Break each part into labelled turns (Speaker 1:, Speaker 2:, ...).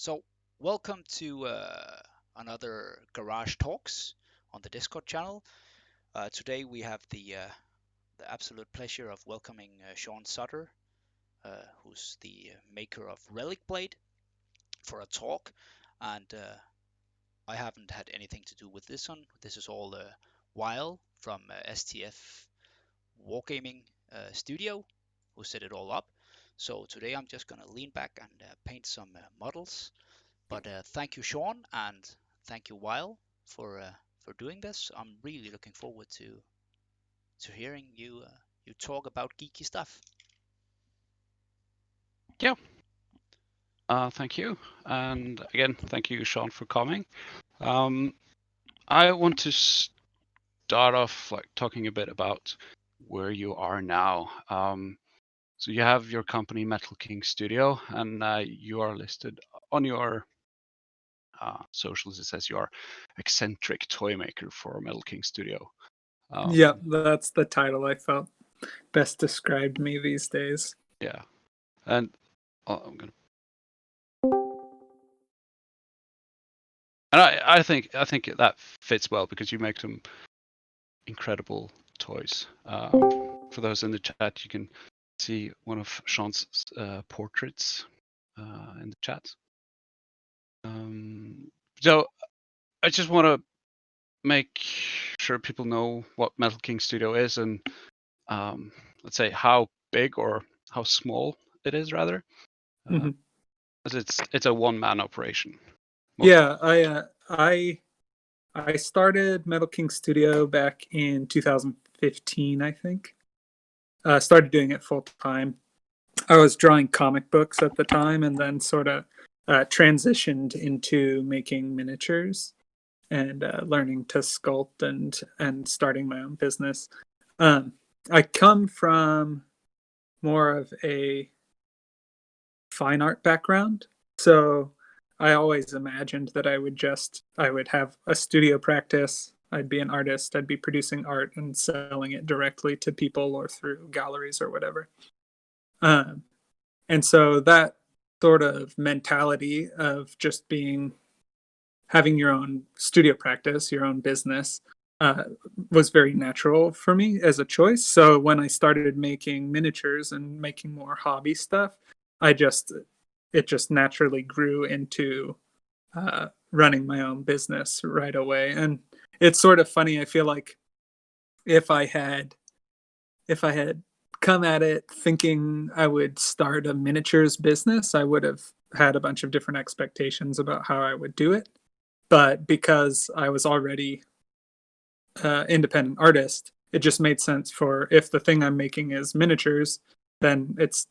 Speaker 1: So, welcome to another Garage Talks on the Discord channel. Today we have the absolute pleasure of welcoming Sean Sutter, who's the maker of Relic Blade, for a talk. And I haven't had anything to do with this one. This is all Weil from STF Wargaming Studio, who set it all up. So today I'm just gonna lean back and paint some models. But thank you, Sean, and thank you, Weil, for doing this. I'm really looking forward to hearing you talk about geeky stuff.
Speaker 2: Yeah. Thank you. And again, thank you, Sean, for coming. I want to start off talking a bit about where you are now. So you have your company, Metal King Studio, and you are listed on your socials. It says you are eccentric toy maker for Metal King Studio.
Speaker 3: Yep, that's the title I felt best described me these days.
Speaker 2: Yeah, and I'm gonna. And I think that fits well because you make some incredible toys. For those in the chat, you can see one of Sean's portraits in the chat. So I just want to make sure people know what Metal King Studio is and let's say how big or how small it is, rather. Because it's a one-man operation.
Speaker 3: Yeah, I started Metal King Studio back in 2015, I think. Started doing it full time. I was drawing comic books at the time, and then sort of transitioned into making miniatures and learning to sculpt and starting my own business. I come from more of a fine art background, so I always imagined that I would have a studio practice. I'd be an artist. I'd be producing art and selling it directly to people or through galleries or whatever. And so that sort of mentality of just having your own studio practice, your own business, was very natural for me as a choice. So when I started making miniatures and making more hobby stuff, it just naturally grew into running my own business right away. And it's sort of funny. I feel like if I had come at it thinking I would start a miniatures business, I would have had a bunch of different expectations about how I would do it. But because I was already independent artist, it just made sense for, if the thing I'm making is miniatures, then that's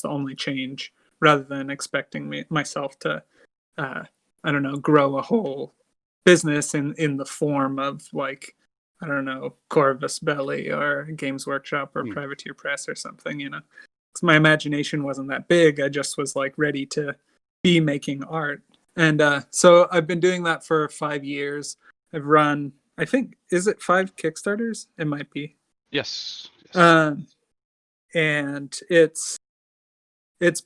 Speaker 3: the only change, rather than expecting myself to I don't know, grow a whole business in the form of, like, I don't know, Corvus Belli or Games Workshop or Privateer Press or something, because my imagination wasn't that big. I just was like ready to be making art. And so I've been doing that for 5 years. I've run, I think, is it 5 Kickstarters? It might be.
Speaker 2: Yes.
Speaker 3: And it's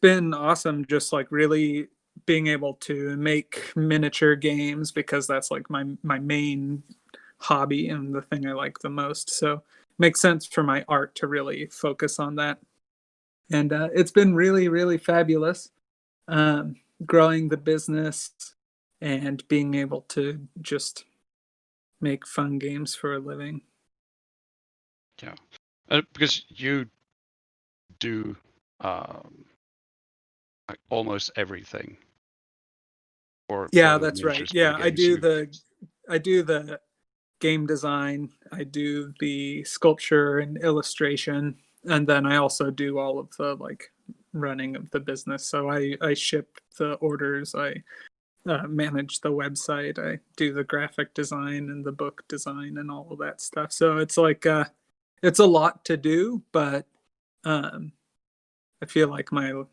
Speaker 3: been awesome, just like really being able to make miniature games, because that's like my main hobby and the thing I like the most. So it makes sense for my art to really focus on that. And it's been really, really fabulous, growing the business and being able to just make fun games for a living.
Speaker 2: Yeah, because you do like almost everything.
Speaker 3: Yeah, that's right. Yeah, I do the game design, I do the sculpture and illustration, and then I also do all of the like running of the business. So I ship the orders, I manage the website, I do the graphic design and the book design and all of that stuff. So it's like it's a lot to do, but I feel like my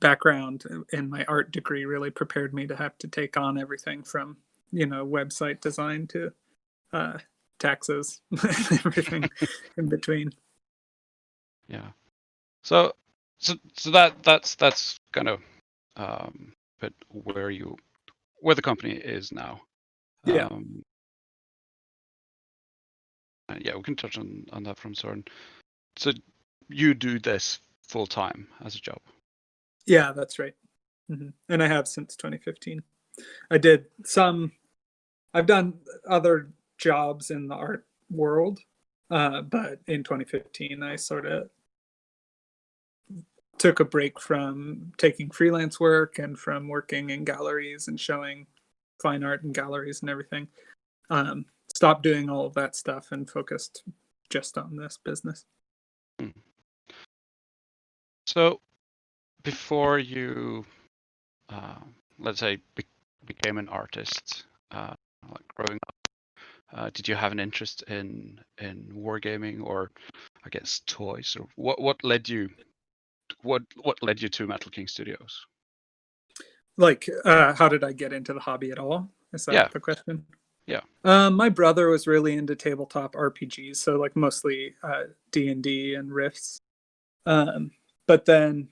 Speaker 3: background in my art degree really prepared me to have to take on everything from, website design to taxes, everything in between.
Speaker 2: Yeah. So that's kind of bit where the company is now.
Speaker 3: Yeah.
Speaker 2: Yeah, we can touch on that from Søren. So you do this full time as a job?
Speaker 3: Yeah, that's right. And I have since 2015. I did I've done other jobs in the art world, but in 2015 I sort of took a break from taking freelance work and from working in galleries and showing fine art in galleries and everything. Stopped doing all of that stuff and focused just on this business.
Speaker 2: So before you, let's say, became an artist, like growing up, did you have an interest in wargaming, or I guess toys, or what led you to Metal King Studios?
Speaker 3: Like, how did I get into the hobby at all? Is that the question?
Speaker 2: Yeah.
Speaker 3: My brother was really into tabletop RPGs, so like mostly D&D and Rifts. But then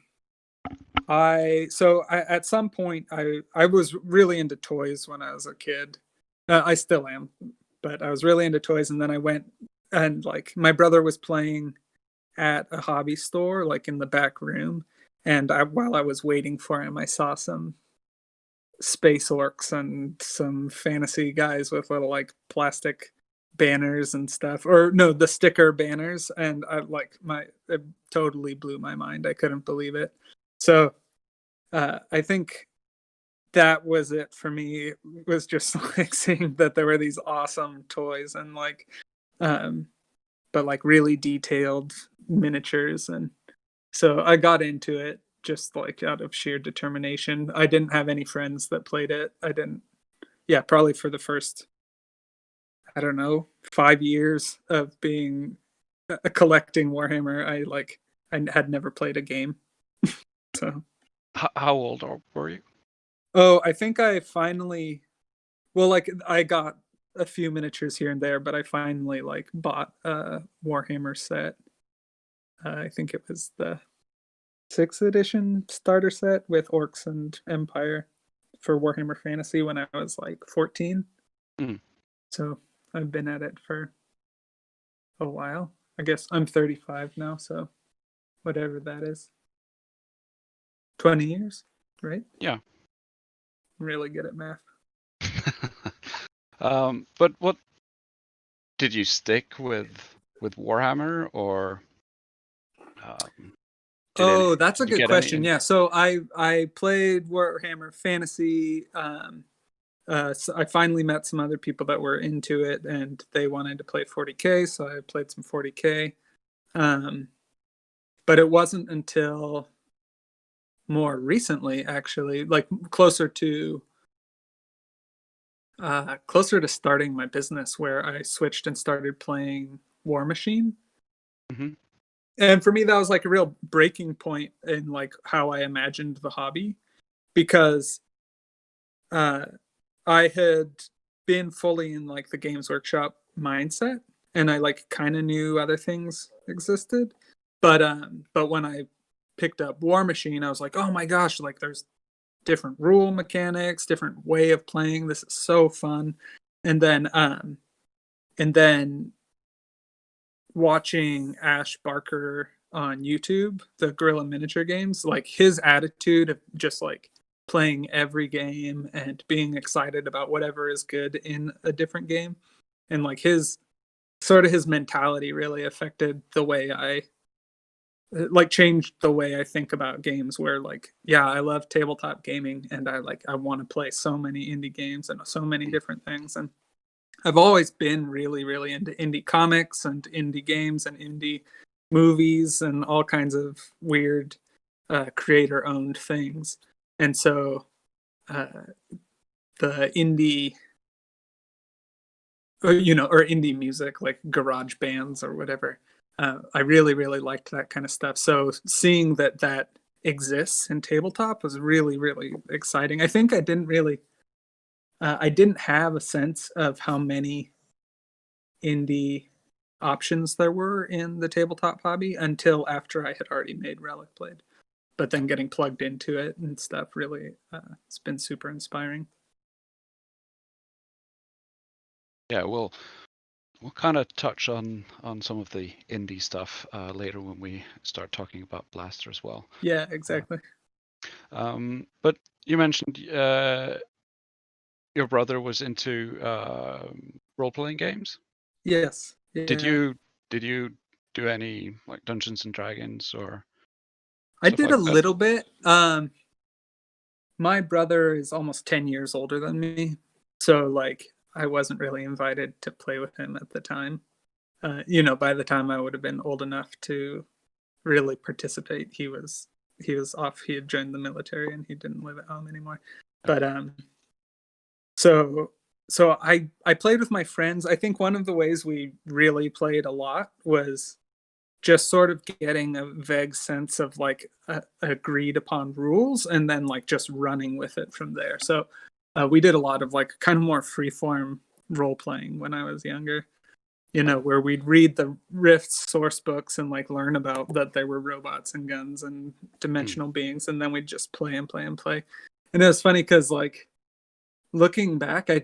Speaker 3: at some point I was really into toys when I was a kid. I still am, but I was really into toys, and then I went and like my brother was playing at a hobby store like in the back room, and while I was waiting for him, I saw some space orcs and some fantasy guys with little like plastic banners and stuff, or no, the sticker banners, and it totally blew my mind. I couldn't believe it. So I think that was it for me. It was just like seeing that there were these awesome toys and like but like really detailed miniatures, and so I got into it just like out of sheer determination. I didn't have any friends that played it. Probably for the first, I don't know, 5 years of being collecting Warhammer, I had never played a game. So
Speaker 2: how old were you?
Speaker 3: Oh, I think I finally, well, like I got a few miniatures here and there, but I finally like bought a Warhammer set. I think it was the 6th edition starter set with Orcs and Empire for Warhammer Fantasy when I was like 14. So I've been at it for a while. I guess I'm 35 now, so whatever that is. 20 years, right?
Speaker 2: Yeah.
Speaker 3: I'm really good at math.
Speaker 2: But what did you stick with Warhammer, or
Speaker 3: that's a good question. Yeah, so I played Warhammer Fantasy. So I finally met some other people that were into it, and they wanted to play 40K, so I played some 40K. But it wasn't until more recently, actually, like closer to starting my business, where I switched and started playing War Machine. And for me, that was like a real breaking point in like how I imagined the hobby, because I had been fully in like the Games Workshop mindset, and I like kind of knew other things existed, but when I picked up War Machine, I was like, oh my gosh, like there's different rule mechanics, different way of playing. This is so fun. And then watching Ash Barker on YouTube, the Guerrilla Miniature Games, like his attitude of just like playing every game and being excited about whatever is good in a different game, and like his mentality really affected the way I like changed the way I think about games, where like, yeah, I love tabletop gaming, and I want to play so many indie games and so many different things. And I've always been really, really into indie comics and indie games and indie movies and all kinds of weird creator-owned things. And so the indie, or indie music, like garage bands or whatever, I really, really liked that kind of stuff. So seeing that exists in tabletop was really, really exciting. I think I didn't have a sense of how many indie options there were in the tabletop hobby until after I had already made Relic Blade. but then getting plugged into it and stuff really, it's been super inspiring.
Speaker 2: Yeah, we'll kind of touch on some of the indie stuff later when we start talking about Blaster as well.
Speaker 3: Yeah, exactly.
Speaker 2: But you mentioned your brother was into role-playing games.
Speaker 3: Yes. Yeah.
Speaker 2: Did you do any like Dungeons and Dragons or?
Speaker 3: I did
Speaker 2: like
Speaker 3: a little bit. My brother is almost 10 years older than me, so like I wasn't really invited to play with him at the time. By the time I would have been old enough to really participate, he was off. He had joined the military and he didn't live at home anymore. But so I played with my friends. I think one of the ways we really played a lot was just sort of getting a vague sense of like agreed upon rules and then like just running with it from there. So we did a lot of like kind of more freeform role playing when I was younger, where we'd read the Rift's source books and like learn about that there were robots and guns and dimensional beings, and then we'd just play and play and play. And it was funny because like looking back, I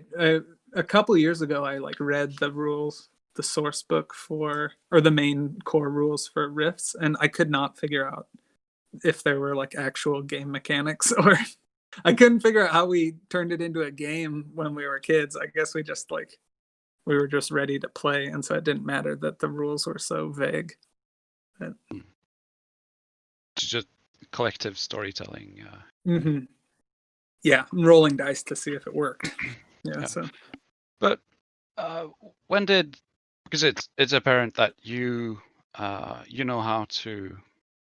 Speaker 3: a couple years ago I like read the rules, the source book or the main core rules for Rifts, and I could not figure out if there were like actual game mechanics, or I couldn't figure out how we turned it into a game when we were kids. I guess we were just ready to play, and so it didn't matter that the rules were so vague.
Speaker 2: Just collective storytelling.
Speaker 3: Mm-hmm. Yeah, rolling dice to see if it worked. Yeah. So.
Speaker 2: But when did, because it's apparent that you know how to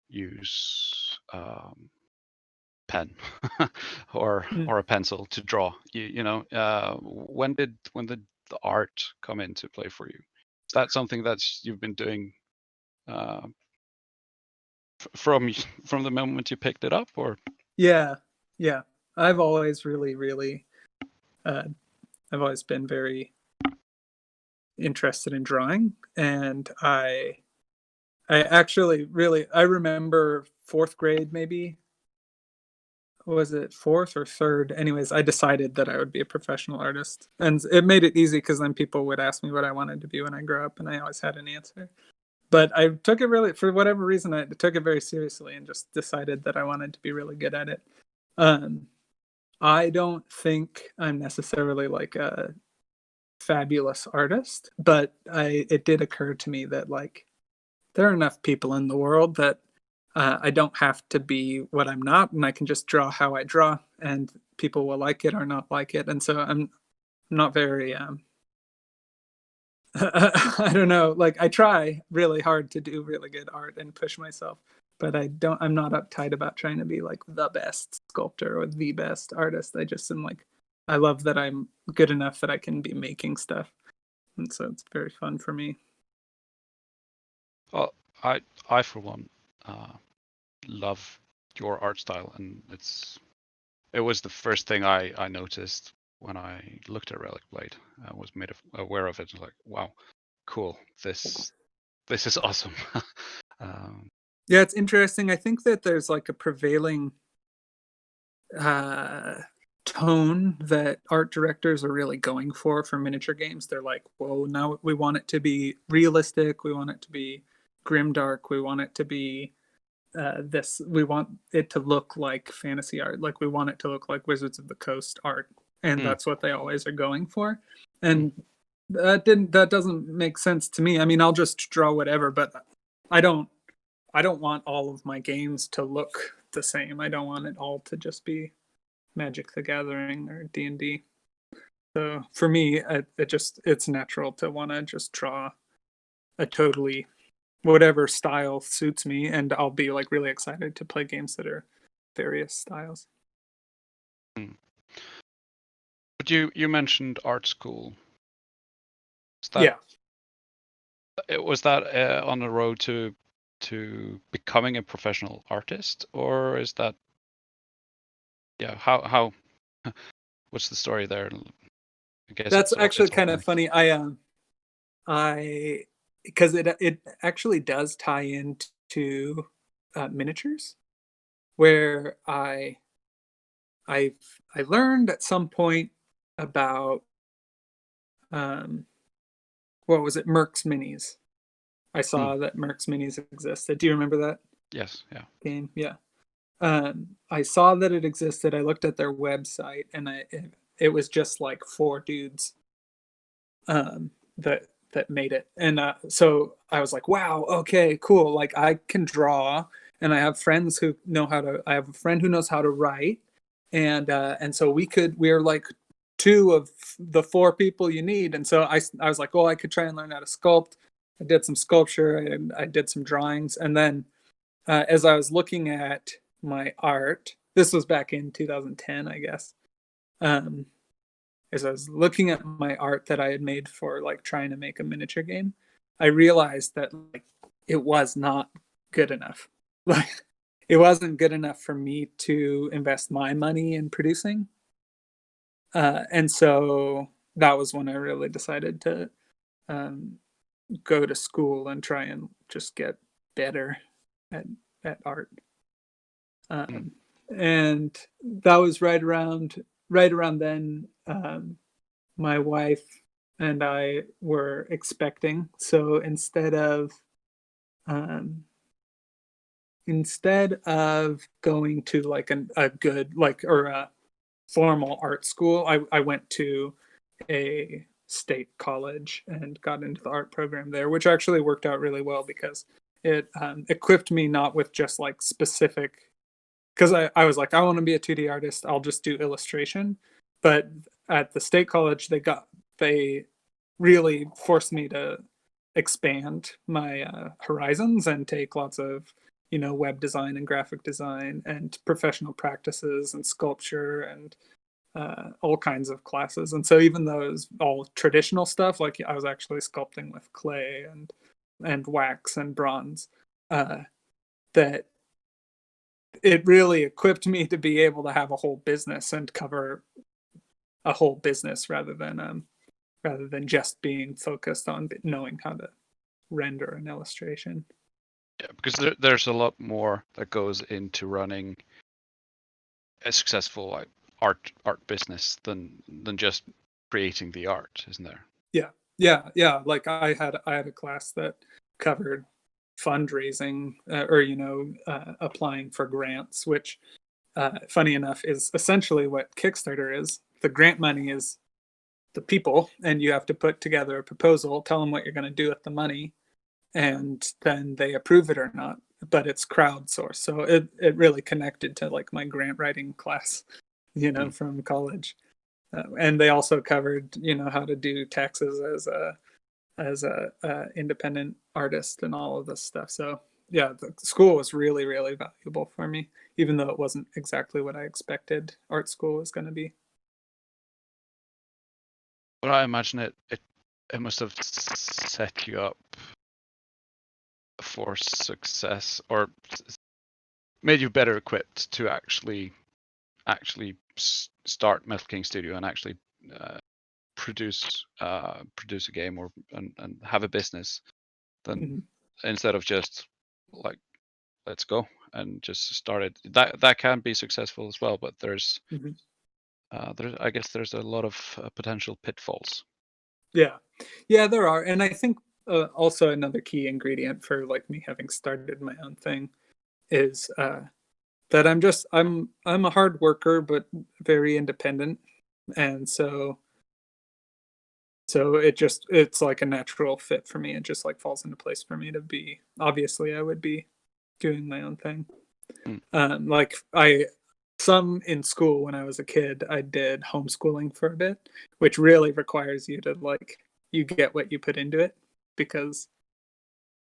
Speaker 2: use pen or a pencil to draw. When did the art come into play for you? Is that something that you've been doing from the moment you picked it up, or?
Speaker 3: Yeah. I've always I've always been very interested in drawing, and I actually really, I remember fourth grade, maybe, was it fourth or third? Anyways, I decided that I would be a professional artist, and it made it easy because then people would ask me what I wanted to be when I grew up, and I always had an answer. But I took it really, for whatever reason, I took it very seriously and just decided that I wanted to be really good at it. I don't think I'm necessarily like a fabulous artist, but it did occur to me that like there are enough people in the world that I don't have to be what I'm not, and I can just draw how I draw, and people will like it or not like it. And so I'm not very I don't know, like I try really hard to do really good art and push myself, but I'm not uptight about trying to be like the best sculptor or the best artist. I just am like, I love that I'm good enough that I can be making stuff, and so it's very fun for me.
Speaker 2: Well, I for one love your art style, and it was the first thing I noticed when I looked at Relic Blade. I was made aware of it. Like, wow, cool, this is awesome.
Speaker 3: Yeah, it's interesting. I think that there's like a prevailing tone that art directors are really going for miniature games. They're like, whoa, now we want it to be realistic, we want it to be grimdark, we want it to be we want it to look like fantasy art, like we want it to look like Wizards of the Coast art, and that's what they always are going for. And that doesn't make sense to me. I mean, I'll just draw whatever, but I don't want all of my games to look the same. I don't want it all to just be Magic the Gathering or D&D. So for me, it's natural to want to just draw a totally whatever style suits me, and I'll be like really excited to play games that are various styles.
Speaker 2: But you mentioned art school.
Speaker 3: Yeah.
Speaker 2: Was that on the road to becoming a professional artist, or is that how what's the story there? I guess
Speaker 3: that's actually kind of funny. I because it actually does tie into miniatures. where I learned at some point about what was it, Mercs Minis. I saw that Mercs Minis existed. Do you remember that
Speaker 2: Yes. Yeah.
Speaker 3: game? Yeah. I saw that it existed. I looked at their website, and it was just like four dudes um, that made it. And so I was like, wow, okay, cool. Like I can draw, and I have friends who know how to. I have a friend who knows how to write, and so we're like two of the four people you need. And so I was like, oh, I could try and learn how to sculpt. I did some sculpture, and I did some drawings, and then as I was looking at my art, this was back in 2010, I guess. Um, as I was looking at my art that I had made for like trying to make a miniature game, I realized that like it was not good enough. Like it wasn't good enough for me to invest my money in producing. And so that was when I really decided to um, go to school and try and just get better at art.
Speaker 2: Mm.
Speaker 3: And that was right around then. My wife and I were expecting. So um, instead of going to like a good like or a formal art school, I went to a state college and got into the art program there, which actually worked out really well because it equipped me not with just like specific, because I was like, I want to be a 2D artist. I'll just do illustration. But at the state college, they really forced me to expand my horizons and take lots of web design and graphic design and professional practices and sculpture and all kinds of classes. And so even though it was all traditional stuff, like I was actually sculpting with clay and wax and bronze, that it really equipped me to be able to have a whole business and cover a whole business rather than just being focused on knowing how to render an illustration.
Speaker 2: Yeah, because there's a lot more that goes into running a successful like art business than just creating the art, isn't there?
Speaker 3: Yeah. Like I had a class that covered fundraising or applying for grants, which funny enough is essentially what Kickstarter is. The grant money is the people, and you have to put together a proposal, tell them what you're going to do with the money, and then they approve it or not. But it's crowdsourced, so it really connected to like my grant writing class, from college. And they also covered how to do taxes as a independent artist and all of this stuff. So yeah, the school was really really valuable for me, even though it wasn't exactly what I expected art school was going to be.
Speaker 2: But I imagine it must have set you up for success, or made you better equipped to actually start Metal King Studio and actually produce a game and have a business, than
Speaker 3: Mhm.
Speaker 2: instead of just like let's go and just start it. That can be successful as well, but there's
Speaker 3: Mhm.
Speaker 2: I guess there's a lot of potential pitfalls.
Speaker 3: Yeah, there are. And I think also another key ingredient for like me having started my own thing is that I'm a hard worker but very independent. And so it's like a natural fit for me. It just like falls into place for me to be, obviously I would be doing my own thing.
Speaker 2: Mm.
Speaker 3: Like some in school when I was a kid, I did homeschooling for a bit, which really requires you to like you get what you put into it, because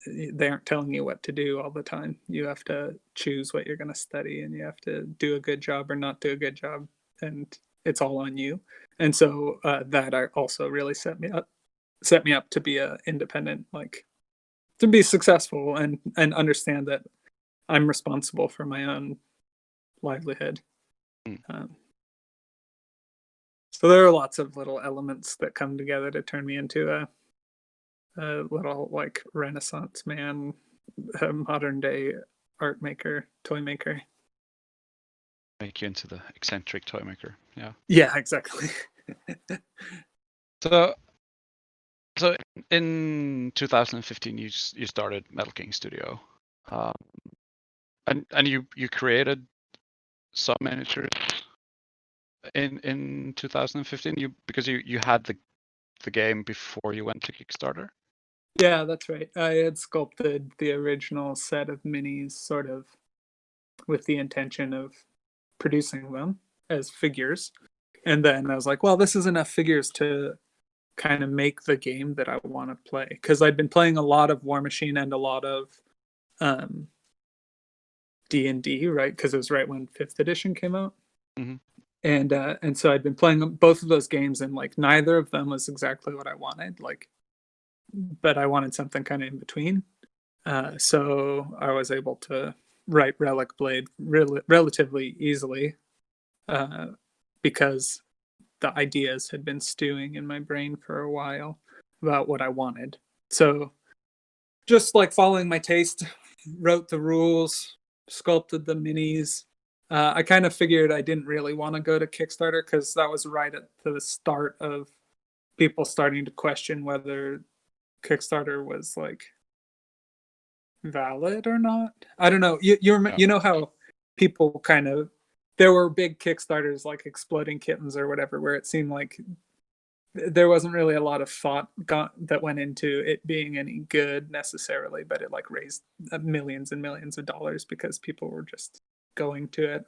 Speaker 3: they aren't telling you what to do all the time. You have to choose what you're going to study, and you have to do a good job or not do a good job, and it's all on you. And so that also really set me up to be a independent, like to be successful and understand that I'm responsible for my own livelihood.
Speaker 2: Mm.
Speaker 3: So there are lots of little elements that come together to turn me into a little like Renaissance man, a modern day art maker, toy maker.
Speaker 2: make you into the eccentric toy maker. Yeah.
Speaker 3: Yeah, exactly.
Speaker 2: So in 2015, you started Metal King Studio, and you created some miniatures in 2015. Because you had the game before you went to Kickstarter.
Speaker 3: Yeah, that's right. I had sculpted the original set of minis sort of with the intention of producing them as figures. And then I was like, well, this is enough figures to kind of make the game that I want to play. Because I'd been playing a lot of War Machine and a lot of D&D, right? Because it was right when 5th edition came out.
Speaker 2: Mm-hmm.
Speaker 3: And so I'd been playing both of those games, and like neither of them was exactly what I wanted. Like, but I wanted something kind of in between. So I was able to write Relic Blade relatively easily because the ideas had been stewing in my brain for a while about what I wanted. So just like following my taste, wrote the rules, sculpted the minis. I kind of figured I didn't really want to go to Kickstarter because that was right at the start of people starting to question whether Kickstarter was like valid or not. I don't know. You know how people kind of, there were big Kickstarters like Exploding Kittens or whatever, where it seemed like there wasn't really a lot of thought that went into it being any good necessarily, but it like raised millions and millions of dollars because people were just going to it,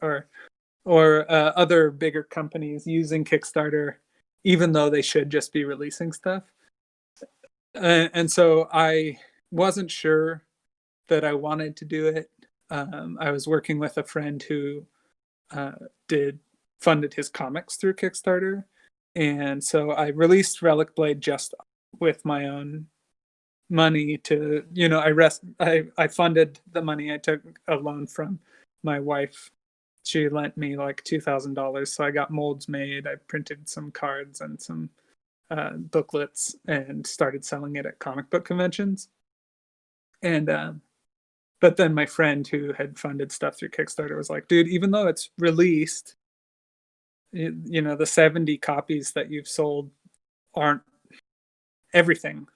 Speaker 3: or other bigger companies using Kickstarter, even though they should just be releasing stuff. And so I wasn't sure that I wanted to do it. I was working with a friend who funded his comics through Kickstarter, and so I released Relic Blade just with my own money. To I funded the money. I took a loan from my wife. She lent me like $2,000, so I got molds made. I printed some cards and some booklets and started selling it at comic book conventions. And but then my friend who had funded stuff through Kickstarter was like, dude, even though it's released, the 70 copies that you've sold aren't everything.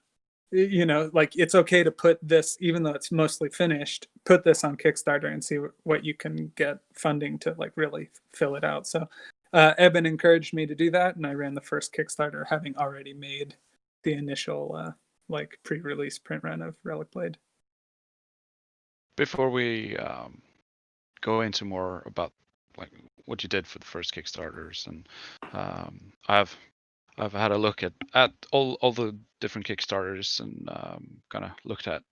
Speaker 3: Like it's okay to put this, even though it's mostly finished, put this on Kickstarter and see what you can get funding to like really fill it out. So Eben encouraged me to do that, and I ran the first Kickstarter having already made the initial like pre-release print run of Relic Blade.
Speaker 2: Before we go into more about like what you did for the first Kickstarters, and I've had a look at all the different Kickstarters, and kind of looked at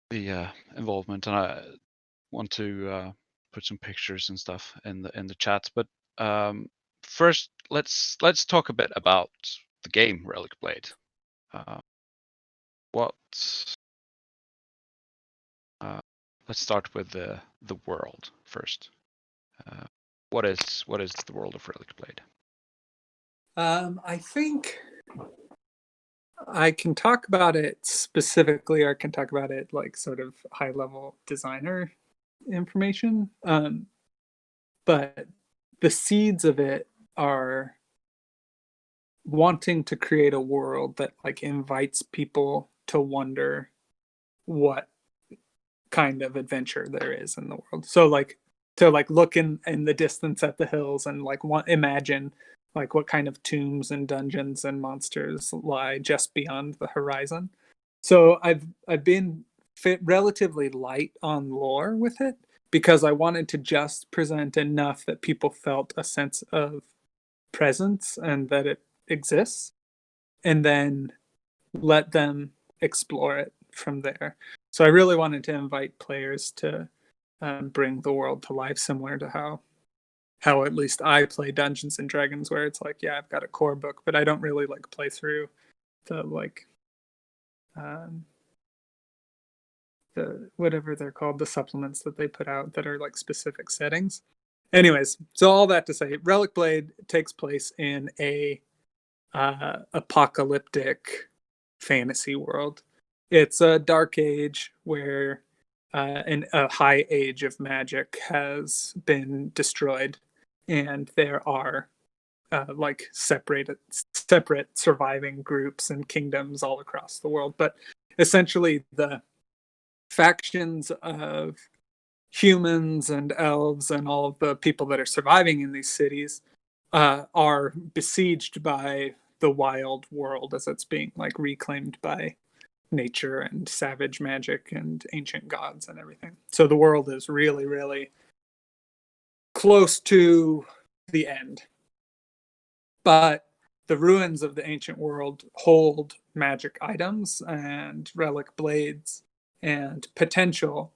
Speaker 2: the involvement, and I want to put some pictures and stuff in the chat. But first, let's talk a bit about the game Relic Blade. Let's start with the world first. What is the world of Relic Blade?
Speaker 3: I think I can talk about it specifically, or I can talk about it like sort of high level designer information. But the seeds of it are wanting to create a world that like invites people to wonder what kind of adventure there is in the world. So like to like look in the distance at the hills and like imagine like what kind of tombs and dungeons and monsters lie just beyond the horizon. So I've been relatively light on lore with it because I wanted to just present enough that people felt a sense of presence and that it exists, and then let them explore it from there. So I really wanted to invite players to bring the world to life, similar to how at least I play Dungeons and Dragons, where it's like, yeah, I've got a core book, but I don't really like play through the like the whatever they're called, the supplements that they put out that are like specific settings. Anyways, so all that to say, Relic Blade takes place in a apocalyptic fantasy world. It's a dark age where and a high age of magic has been destroyed, and there are like separate surviving groups and kingdoms all across the world. But essentially, the factions of humans and elves and all of the people that are surviving in these cities are besieged by the wild world as it's being like reclaimed by nature and savage magic and ancient gods and everything. So the world is really, really close to the end. But the ruins of the ancient world hold magic items and relic blades and potential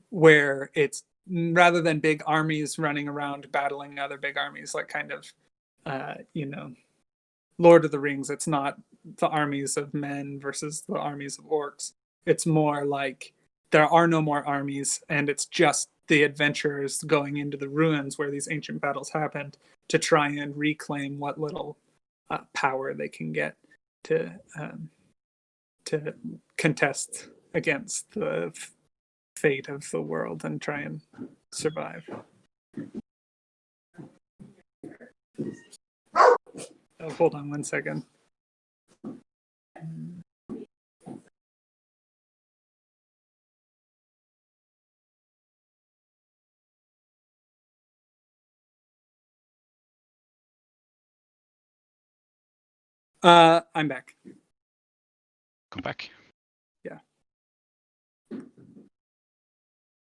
Speaker 3: where it's rather than big armies running around battling other big armies, like kind of, Lord of the Rings, it's not the armies of men versus the armies of orcs. It's more like there are no more armies, and it's just the adventurers going into the ruins where these ancient battles happened to try and reclaim what little power they can get to contest against the fate of the world and try and survive. Oh, hold on one second. I'm back.
Speaker 2: Come back.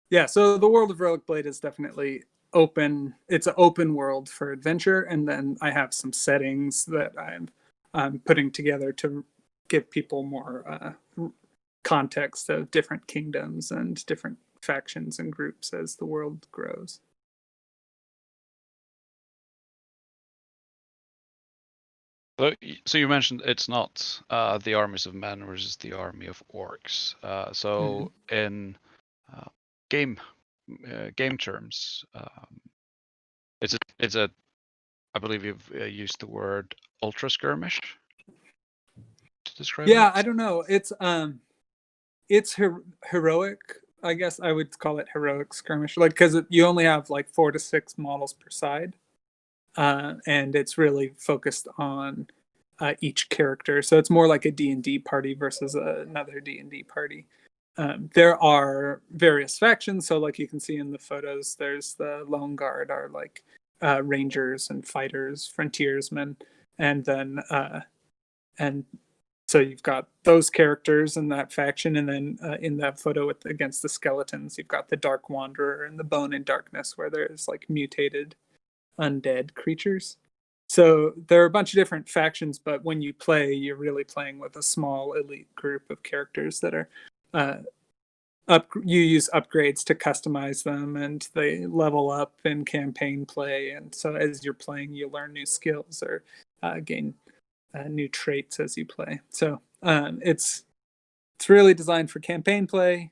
Speaker 3: Yeah, so the world of Relic Blade is definitely open. It's an open world for adventure, and then I have some settings that I'm putting together to give people more context of different kingdoms and different factions and groups as the world grows.
Speaker 2: So you mentioned it's not the armies of men versus the army of orcs. So in game terms, it's a I believe you've used the word ultra skirmish to describe it.
Speaker 3: I don't know. It's heroic. I guess I would call it heroic skirmish, like because you only have like 4 to 6 models per side, and it's really focused on each character. So it's more like a D&D party versus another D&D party. There are various factions. So like you can see in the photos, there's the Lone Guard are like rangers and fighters, frontiersmen, and then and so you've got those characters in that faction, and then in that photo against the skeletons, you've got the Dark Wanderer and the Bone in Darkness, where there's like mutated undead creatures. So there are a bunch of different factions, but when you play, you're really playing with a small elite group of characters that are you use upgrades to customize them, and they level up in campaign play. And so as you're playing, you learn new skills or gain new traits as you play. So it's really designed for campaign play.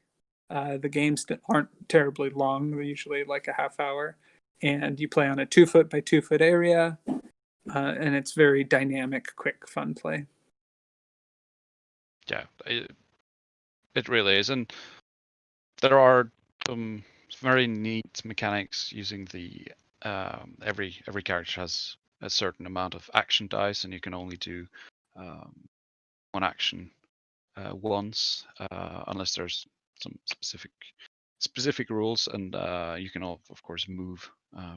Speaker 3: The games aren't terribly long; they're usually like a half hour, and you play on a 2 foot by 2 foot area, and it's very dynamic, quick, fun play.
Speaker 2: Yeah, it really is, and there are some very neat mechanics using the every character has a certain amount of action dice, and you can only do one action once, unless there's some specific rules, and you can of course move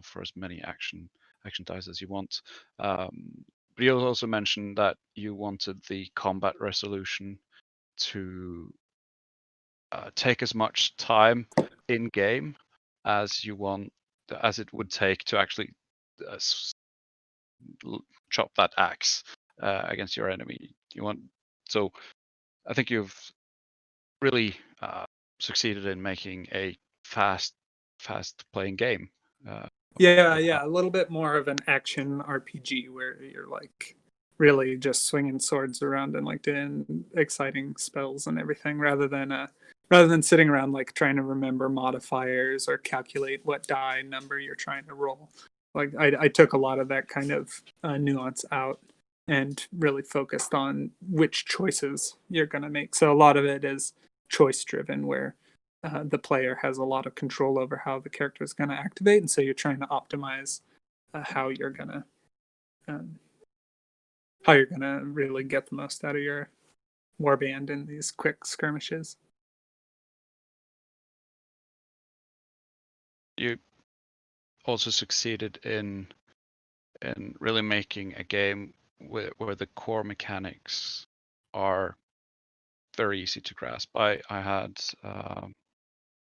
Speaker 2: for as many action dice as you want. But you also mentioned that you wanted the combat resolution to take as much time in game as it would take to actually chop that axe against your enemy. So I think you've really succeeded in making a fast playing game.
Speaker 3: A little bit more of an action RPG where you're like really just swinging swords around and like doing exciting spells and everything, rather than sitting around like trying to remember modifiers or calculate what die number you're trying to roll. Like I took a lot of that kind of nuance out and really focused on which choices you're going to make. So a lot of it is choice driven, where the player has a lot of control over how the character is going to activate, and so you're trying to optimize how you're gonna really get the most out of your warband in these quick skirmishes.
Speaker 2: You also succeeded in really making a game where the core mechanics are very easy to grasp. I had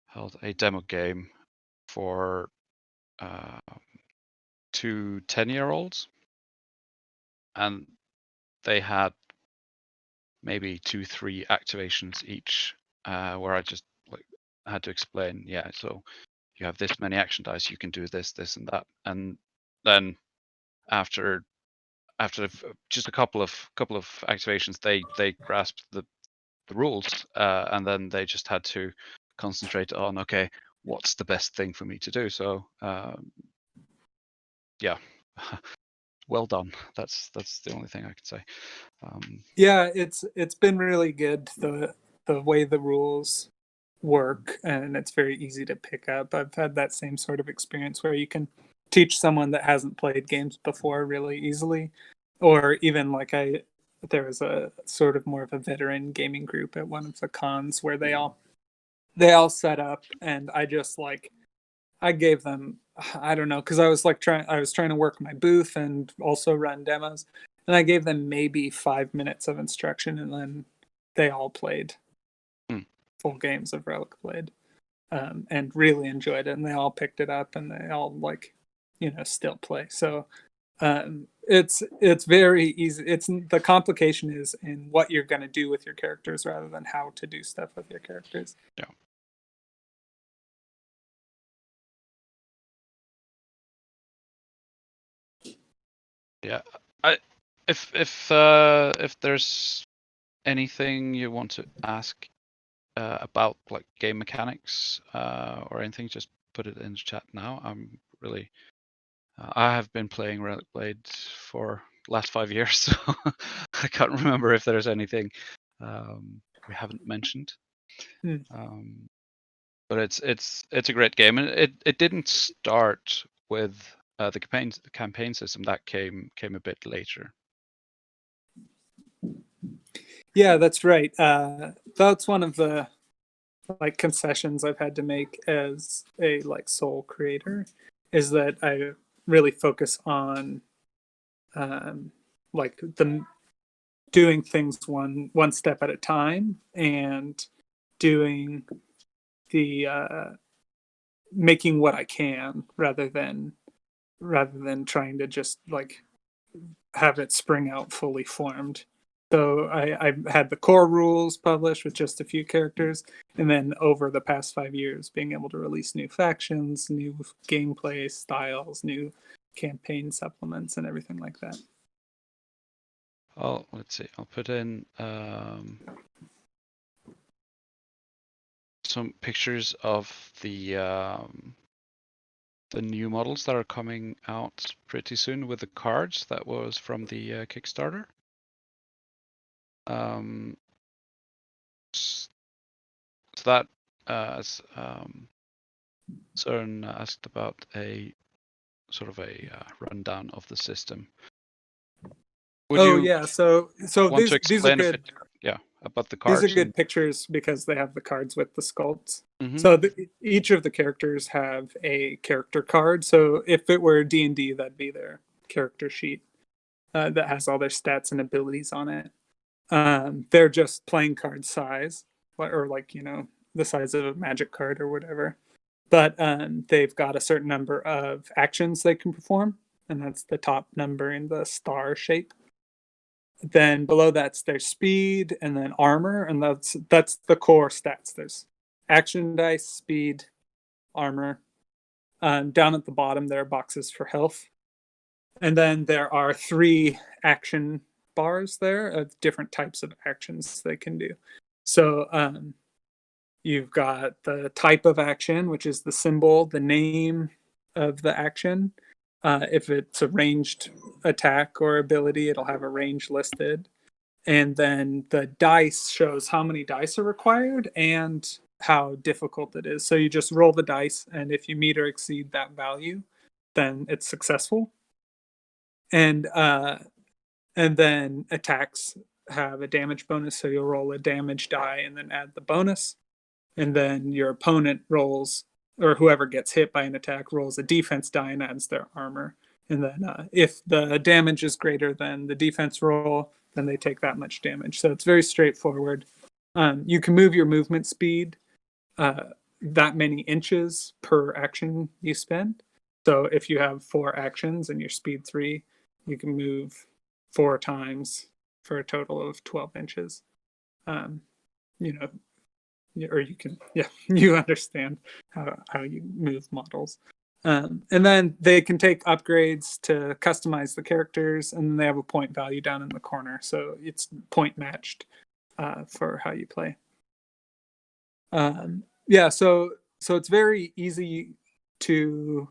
Speaker 2: held a demo game for 2 10-year-olds, and they had maybe 2-3 activations each, where I just had to explain, yeah, so you have this many action dice, you can do this, this, and that, and then after just a couple of activations, they grasped the rules, and then they just had to concentrate on, okay, what's the best thing for me to do? So yeah, well done. That's the only thing I can say.
Speaker 3: Yeah, it's been really good, the way the rules work, and it's very easy to pick up. I've had that same sort of experience where you can teach someone that hasn't played games before really easily, or even like there was a sort of more of a veteran gaming group at one of the cons where they all set up, and I gave them, I don't know, because I was trying to work my booth and also run demos, and I gave them maybe 5 minutes of instruction, and then they all played full games of Relic Blade, and really enjoyed it, and they all picked it up, and they all still play. So it's very easy. It's the complication is in what you're going to do with your characters rather than how to do stuff with your characters.
Speaker 2: Yeah. Yeah, if there's anything you want to ask about like game mechanics or anything, just put it in the chat now. I'm really I have been playing Relic Blade for last 5 years, so I can't remember if there's anything we haven't mentioned. But it's a great game, and it didn't start with the campaign system. That came a bit later.
Speaker 3: Yeah, that's right. That's one of the concessions I've had to make as a sole creator, is that I really focus on the doing things one step at a time, and doing the making what I can rather than trying to just have it spring out fully formed. So I had the core rules published with just a few characters, and then over the past 5 years, being able to release new factions, new gameplay styles, new campaign supplements, and everything like that.
Speaker 2: Oh, let's see. I'll put in some pictures of the new models that are coming out pretty soon with the cards that was from the Kickstarter. So that as Søren asked about a sort of a rundown of the system. Would you
Speaker 3: yeah, so
Speaker 2: want to
Speaker 3: these are
Speaker 2: explain a
Speaker 3: good.
Speaker 2: bit, about the cards?
Speaker 3: These are good pictures because they have the cards with the sculpts.
Speaker 2: Mm-hmm.
Speaker 3: So each of the characters have a character card. So if it were D&D, that'd be their character sheet that has all their stats and abilities on it. They're just playing card size, or the size of a magic card or whatever. But they've got a certain number of actions they can perform, and that's the top number in the star shape. Then below that's their speed, and then armor, and that's the core stats. There's action dice, speed, armor. Down at the bottom there are boxes for health, and then there are 3 action bars there of different types of actions they can do. So you've got the type of action, which is the symbol, the name of the action. If it's a ranged attack or ability, it'll have a range listed. And then the dice shows how many dice are required and how difficult it is. So you just roll the dice, and if you meet or exceed that value, then it's successful. And then attacks have a damage bonus, so you'll roll a damage die and then add the bonus. And then your opponent rolls, or whoever gets hit by an attack rolls a defense die and adds their armor. And then if the damage is greater than the defense roll, then they take that much damage. So it's very straightforward. You can move your movement speed that many inches per action you spend. So if you have 4 actions and your speed 3, you can move 4 times for a total of 12 inches. You know, or you can, yeah, you understand how you move models. And then they can take upgrades to customize the characters, and then they have a point value down in the corner, so it's point matched for how you play. Yeah, so it's very easy to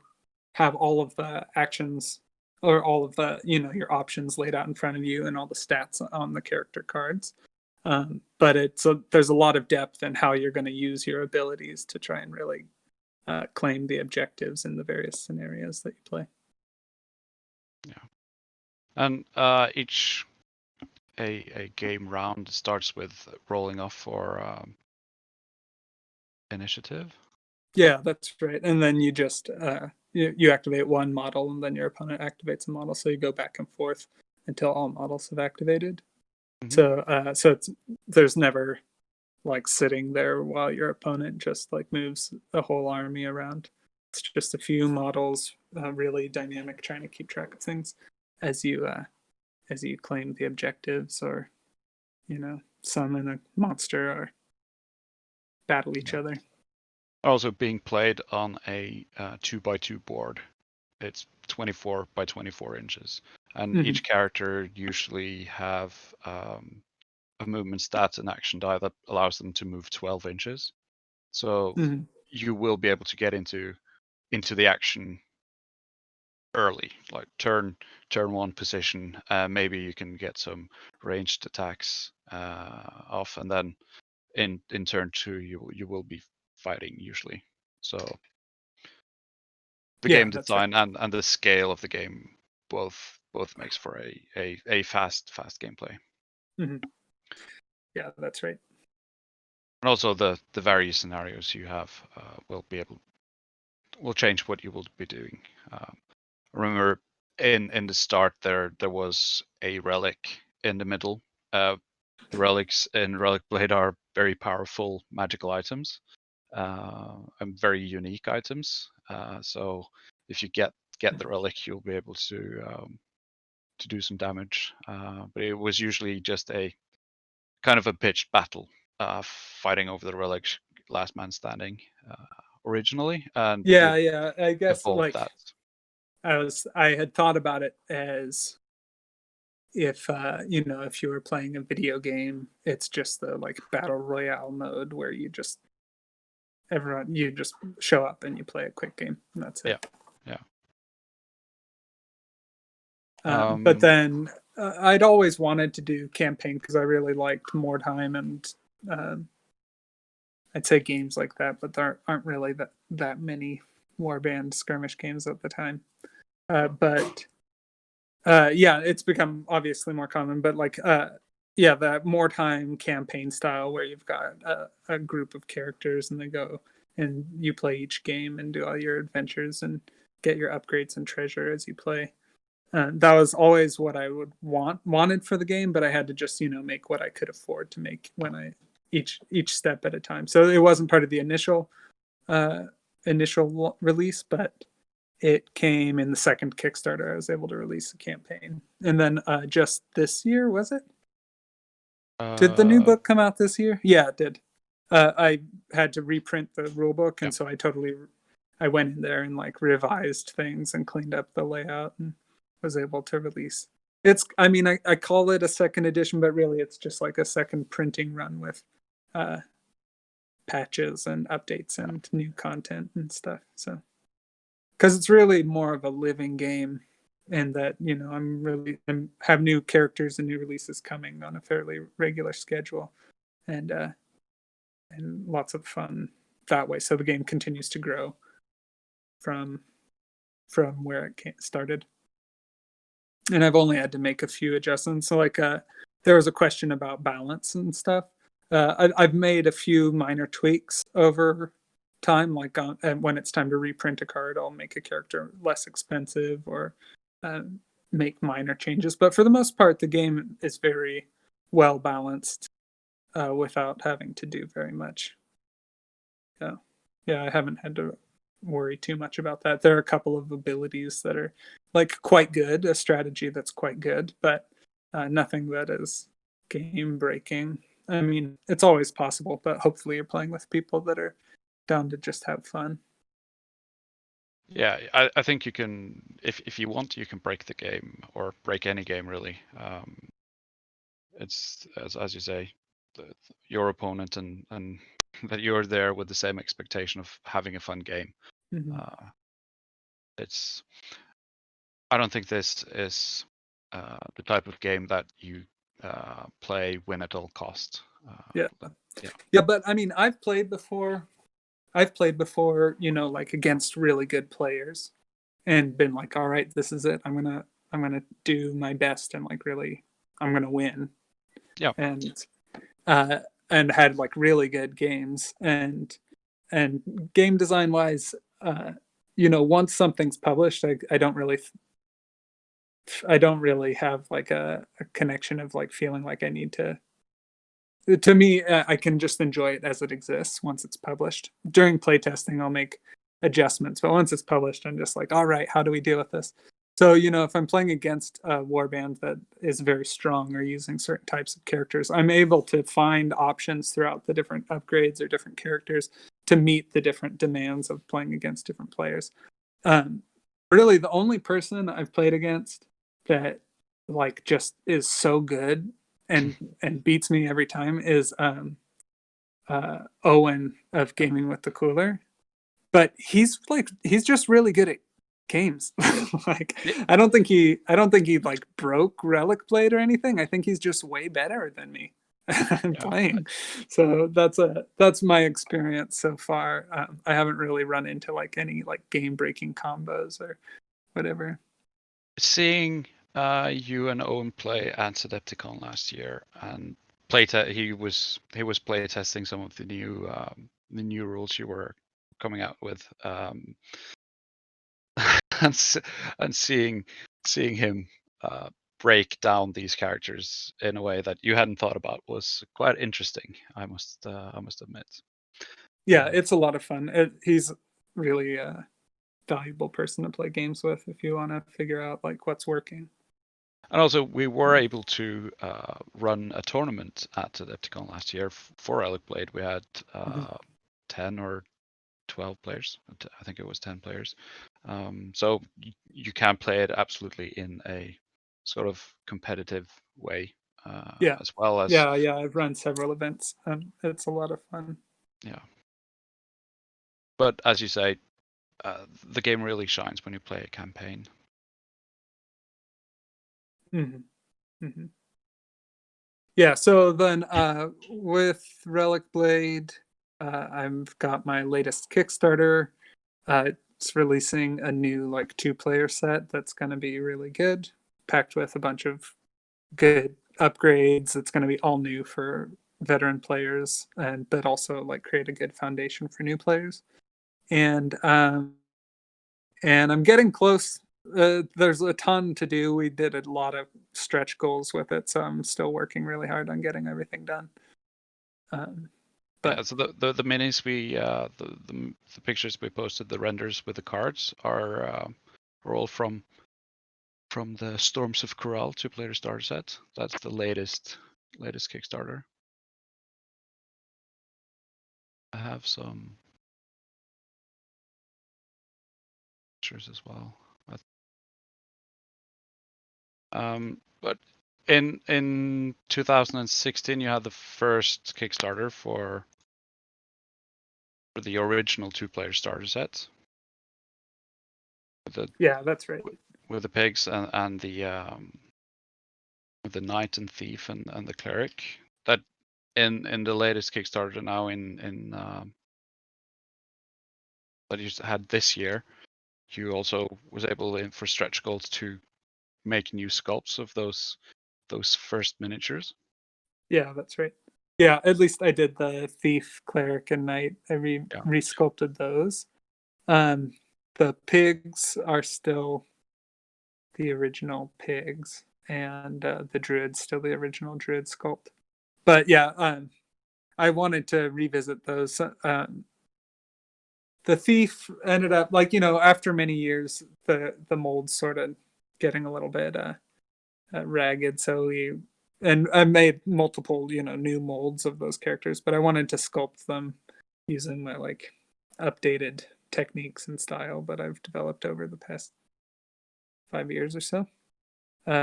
Speaker 3: have all of the actions or all of the your options laid out in front of you and all the stats on the character cards. But there's a lot of depth in how you're going to use your abilities to try and really claim the objectives in the various scenarios that you play.
Speaker 2: Yeah, and each a game round starts with rolling off for initiative.
Speaker 3: Yeah, that's right. And then you just you activate one model, and then your opponent activates a model. So you go back and forth until all models have activated. Mm-hmm. So there's never like sitting there while your opponent just like moves a whole army around. It's just a few models, really dynamic, trying to keep track of things as you claim the objectives, or summon a monster or battle each other.
Speaker 2: Also being played on a 2x2 board. It's 24 by 24 inches, and each character usually have a movement stats and action die that allows them to move 12 inches. So you will be able to get into the action early, like turn 1 position. Maybe you can get some ranged attacks off, and then in turn 2 you will be fighting usually. So the game design and the scale of the game both makes for a fast gameplay.
Speaker 3: Mm-hmm. Yeah, that's right.
Speaker 2: And also the various scenarios you have will change what you will be doing. Remember in the start there was a relic in the middle. The relics in Relic Blade are very powerful magical items, and very unique items. So if you get the relic, you'll be able to do some damage. But it was usually just a kind of a pitched battle, fighting over the relic, last man standing, originally. And
Speaker 3: yeah, I guess like
Speaker 2: that.
Speaker 3: I had thought about it as if if you were playing a video game, it's just the like battle royale mode where you just show up and you play a quick game, and that's it.
Speaker 2: Yeah.
Speaker 3: But then I'd always wanted to do campaign because I really liked Mordheim, and I'd say games like that, but there aren't really that many warband skirmish games at the time. But it's become obviously more common. But like that Mordheim campaign style where you've got a group of characters and they go and you play each game and do all your adventures and get your upgrades and treasure as you play. That was always what I would wanted for the game, but I had to just make what I could afford to make when each step at a time. So it wasn't part of the initial release, but it came in the second Kickstarter. I was able to release a campaign, and then just this year, was it? Did the new book come out this year? Yeah, it did. I had to reprint the rule book, and so I went in there and like revised things and cleaned up the layout and was able to release. I call it a second edition, but really it's just like a second printing run with patches and updates and new content and stuff. So, because it's really more of a living game, and that I have new characters and new releases coming on a fairly regular schedule, and and lots of fun that way. So the game continues to grow from where it started. And I've only had to make a few adjustments. So like there was a question about balance and stuff. I've made a few minor tweaks over time, like and when it's time to reprint a card, I'll make a character less expensive or make minor changes. But for the most part, the game is very well balanced without having to do very much. Yeah, I haven't had to worry too much about that. There are a couple of abilities that are like quite good, a strategy that's quite good, but nothing that is game breaking. I mean, it's always possible, but hopefully you're playing with people that are down to just have fun.
Speaker 2: Yeah, I think you can, if you want, you can break the game or break any game really. It's as you say, your opponent and that you're there with the same expectation of having a fun game.
Speaker 3: Mm-hmm.
Speaker 2: It's I don't think this is the type of game that you play win at all cost.
Speaker 3: Yeah, but I mean, I've played before, you know, like against really good players, and been like, all right, this is it. I'm gonna do my best and like really, I'm gonna win.
Speaker 2: Yeah.
Speaker 3: And had like really good games and game design wise, you know, once something's published, I don't really have like a connection of like feeling like I need to me, I can just enjoy it as it exists once it's published. During playtesting, I'll make adjustments, but once it's published, I'm just like, all right, how do we deal with this? So, you know, if I'm playing against a warband that is very strong or using certain types of characters, I'm able to find options throughout the different upgrades or different characters to meet the different demands of playing against different players. Really, the only person I've played against that like just is so good and beats me every time is Owen of Gaming with the Cooler. But he's just really good at games. Like I don't think he like broke Relic Blade or anything. I think he's just way better than me playing. So that's my experience so far. I haven't really run into like any like game breaking combos or whatever.
Speaker 2: Seeing you and Owen play at Adepticon last year, and he was playtesting some of the new rules you were coming out with, and seeing him break down these characters in a way that you hadn't thought about was quite interesting. I must admit.
Speaker 3: Yeah, it's a lot of fun. He's really a valuable person to play games with if you want to figure out like what's working.
Speaker 2: And also, we were able to run a tournament at Adepticon last year for Relic Blade. We had 10 or 12 players. I think it was 10 players. So you can play it absolutely in a sort of competitive way, as well as
Speaker 3: I've run several events. It's a lot of fun.
Speaker 2: Yeah. But as you say, the game really shines when you play a campaign.
Speaker 3: Mm-hmm. Mm-hmm. Yeah, so then with Relic Blade, I've got my latest Kickstarter. It's releasing a new like 2-player set that's going to be really good, packed with a bunch of good upgrades. It's going to be all new for veteran players, but also like create a good foundation for new players. And I'm getting close. There's a ton to do. We did a lot of stretch goals with it, so I'm still working really hard on getting everything done.
Speaker 2: But so the minis the pictures we posted, the renders with the cards are all from the Storms of Corral 2-player starter set. That's the latest Kickstarter. I have some pictures as well. But in 2016, you had the first Kickstarter for the original 2-player starter set.
Speaker 3: Yeah, that's right.
Speaker 2: With the pigs and the with the knight and thief and the cleric. That in the latest Kickstarter now that you had this year, you also was able for stretch goals to make new sculpts of those first miniatures.
Speaker 3: Yeah, that's right. Yeah, at least I did the thief, cleric, and knight. I resculpted those. The pigs are still the original pigs, and the druid's still the original druid sculpt. But yeah, I wanted to revisit those. The thief ended up after many years, the mold's sort of getting a little bit ragged, so I made multiple new molds of those characters, but I wanted to sculpt them using my updated techniques and style that I've developed over the past 5 years or so.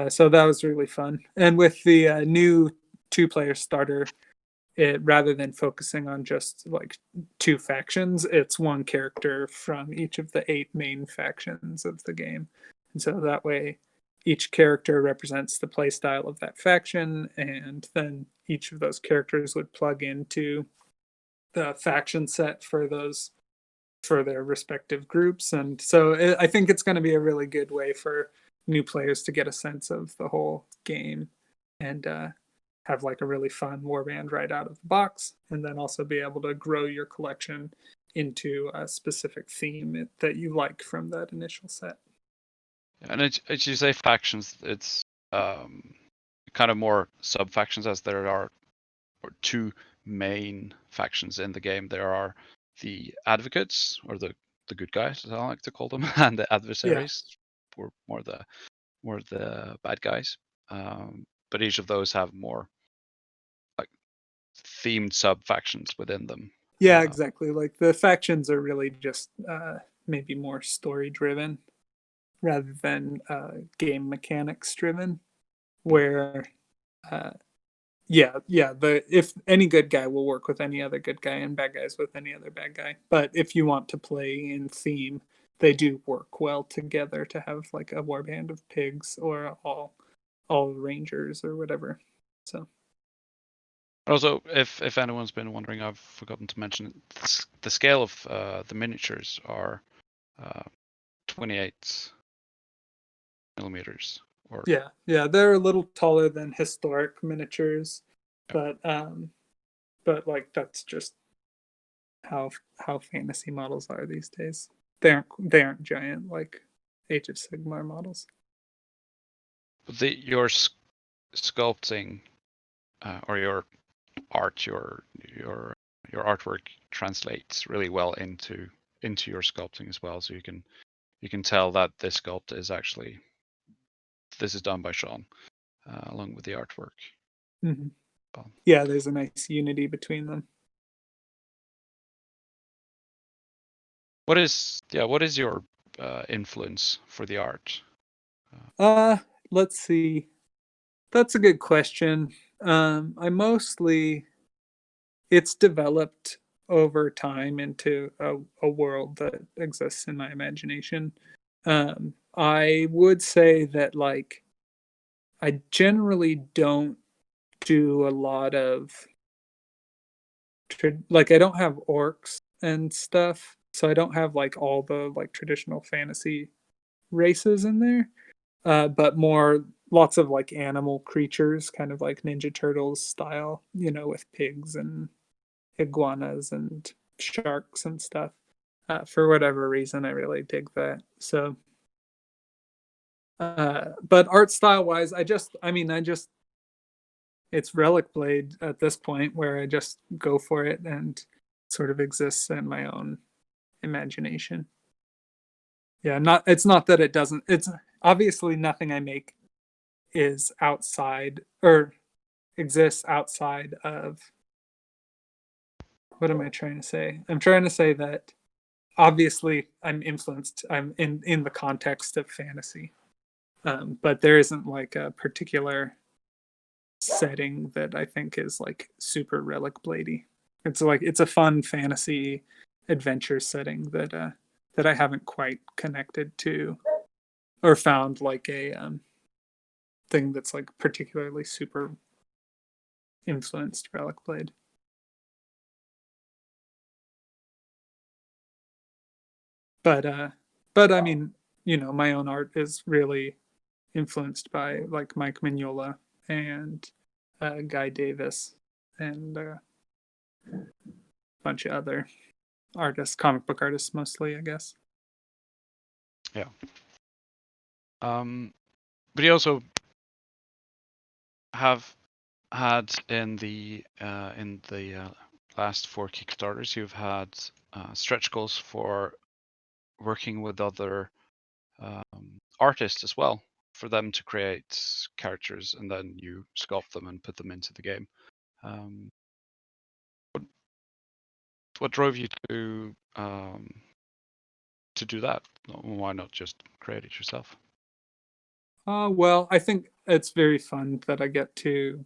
Speaker 3: So that was really fun. And with the new 2-player starter, rather than focusing on just 2 factions, it's 1 character from each of the 8 main factions of the game. And so that way each character represents the play style of that faction, and then each of those characters would plug into the faction set for their respective groups. And so I think it's going to be a really good way for new players to get a sense of the whole game and have a really fun warband right out of the box, and then also be able to grow your collection into a specific theme that you like from that initial set.
Speaker 2: And as you say, factions, it's kind of more sub factions, as there are 2 main factions in the game. There are the advocates, or the good guys, as I like to call them, and the adversaries, or more the bad guys. But each of those have more themed sub factions within them.
Speaker 3: Yeah, exactly. The factions are really just maybe more story driven rather than game mechanics driven, where if any good guy will work with any other good guy, and bad guys with any other bad guy. But if you want to play in theme, they do work well together to have a warband of pigs or all rangers or whatever. So
Speaker 2: also, if anyone's been wondering, I've forgotten to mention the scale of the miniatures are 28 millimeters.
Speaker 3: Yeah, they're a little taller than historic miniatures, but that's just how fantasy models are these days. They aren't giant like Age of Sigmar models.
Speaker 2: But your sculpting or your art, your artwork translates really well into your sculpting as well. So you can tell that this sculpt is actually done by Sean, along with the artwork.
Speaker 3: Mm-hmm. Yeah, there's a nice unity between them.
Speaker 2: What is your influence for the art?
Speaker 3: Let's see. That's a good question. It's developed over time into a world that exists in my imagination. I would say that I generally don't do a lot of I don't have orcs and stuff, so I don't have all the traditional fantasy races in there, but more lots of animal creatures, kind of like Ninja Turtles style, with pigs and iguanas and sharks and stuff. For whatever reason, I really dig that. So, but art style wise, it's Relic Blade at this point, where I just go for it and sort of exists in my own imagination. Yeah, it's not that it doesn't. It's obviously nothing I make is outside or exists outside of. What am I trying to say? I'm trying to say that obviously I'm influenced. I'm in the context of fantasy, but there isn't a particular setting that I think is super Relic Bladey. It's a fun fantasy adventure setting that I haven't quite connected to or found a thing that's particularly super influenced Relic Blade. But I mean, my own art is really influenced by like Mike Mignola and Guy Davis and a bunch of other artists, comic book artists mostly, I guess.
Speaker 2: Yeah. But you also have had in the last 4 Kickstarters, you've had stretch goals for working with other artists as well, for them to create characters, and then you sculpt them and put them into the game. What drove you to do that? Why not just create it yourself?
Speaker 3: Well, I think it's very fun that I get to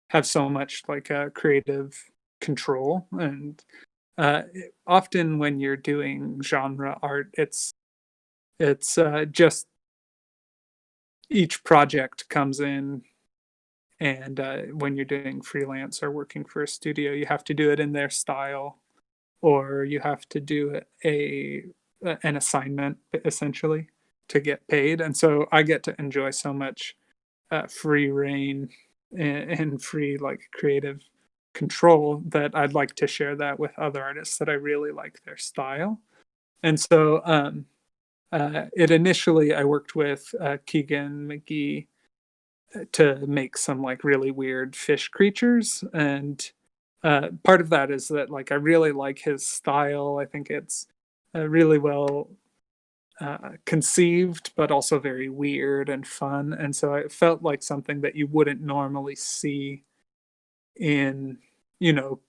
Speaker 3: have so much like creative control, and often when you're doing genre art, it's just each project comes in, and when you're doing freelance or working for a studio, you have to do it in their style, or you have to do an assignment essentially to get paid. And so I get to enjoy so much free reign and free like creative control that I'd like to share that with other artists that I really like their style. And so it initially I worked with Keegan McGee to make some like really weird fish creatures, and part of that is that like I really like his style. I think it's really well conceived, but also very weird and fun. And so it felt like something that you wouldn't normally see in,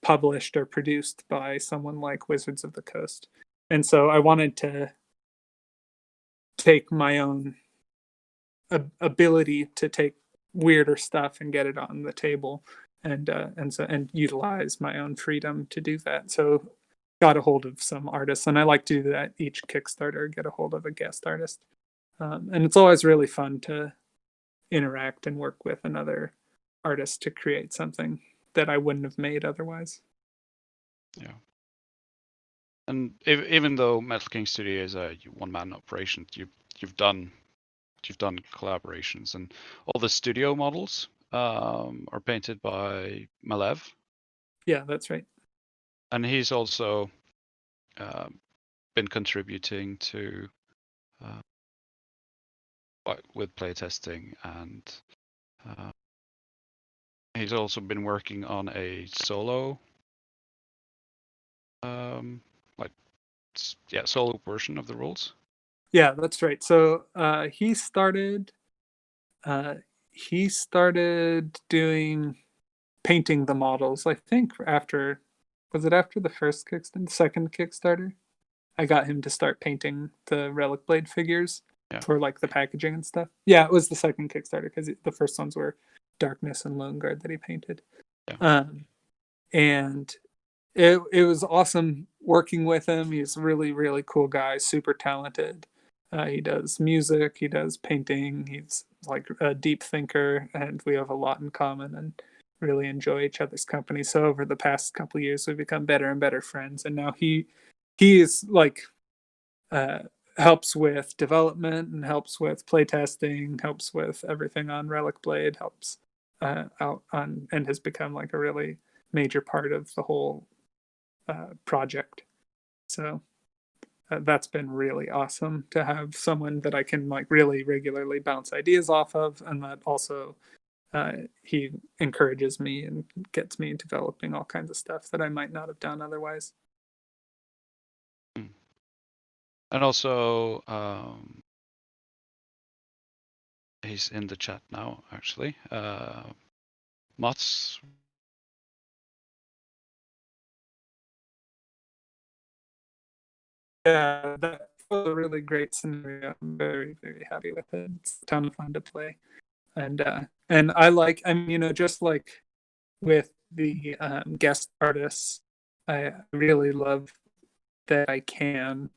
Speaker 3: published or produced by someone like Wizards of the Coast. And so I wanted to take my own ability to take weirder stuff and get it on the table, and utilize my own freedom to do that. So got a hold of some artists, and I like to do that each Kickstarter, get a hold of a guest artist. And it's always really fun to interact and work with another artist to create something that I wouldn't have made otherwise.
Speaker 2: Yeah. And even though Metal King Studio is a one-man operation, you've done collaborations, and all the studio models are painted by Malev.
Speaker 3: Yeah, that's right.
Speaker 2: And he's also been contributing to with playtesting, and he's also been working on a solo solo version of the rules.
Speaker 3: Yeah, that's right. So he started doing painting the models, I think after the first Kickstarter, second Kickstarter? I got him to start painting the Relic Blade figures for like the packaging and stuff. Yeah, it was the second Kickstarter because the first ones were Darkness and Lone Guard that he painted.
Speaker 2: Yeah.
Speaker 3: And it was awesome working with him. He's a really, really cool guy, super talented. He does music, he does painting, he's like a deep thinker, and we have a lot in common and really enjoy each other's company. So over the past couple of years, we've become better and better friends. And now he is like helps with development and helps with playtesting, helps with everything on Relic Blade, helps out on, and has become like a really major part of the whole project. So that's been really awesome to have someone that I can like really regularly bounce ideas off of, and that also he encourages me and gets me developing all kinds of stuff that I might not have done otherwise.
Speaker 2: And also, he's in the chat now, actually. Mats.
Speaker 3: Yeah, that was a really great scenario. I'm very, very happy with it. It's a ton of fun to play. And I like, I mean, just like with the guest artists, I really love that I can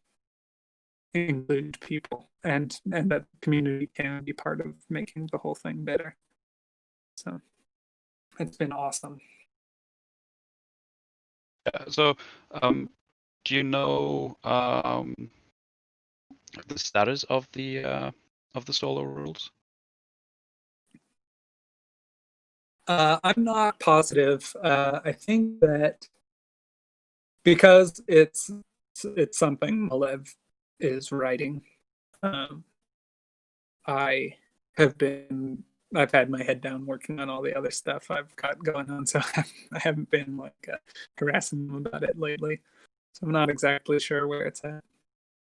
Speaker 3: include people, and that community can be part of making the whole thing better. So It's been awesome.
Speaker 2: Yeah, so, do you know the status of the solo rules?
Speaker 3: I'm not positive. I think that because it's something Malev is writing, um, I have been I've had my head down working on all the other stuff I've got going on, so I haven't been like harassing them about it lately. So I'm not exactly sure where it's at.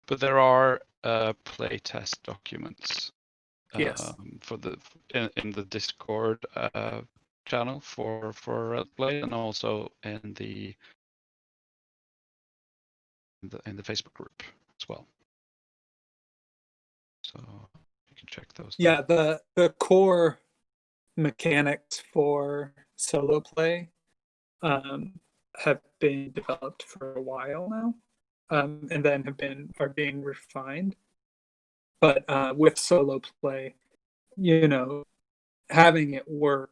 Speaker 2: But there are playtest documents
Speaker 3: Yes.
Speaker 2: for in the Discord channel for Red Play, and also in the Facebook group as well. So you can check those out.
Speaker 3: Yeah, the core mechanics for solo play have been developed for a while now, and then are being refined. But with solo play, you know, having it work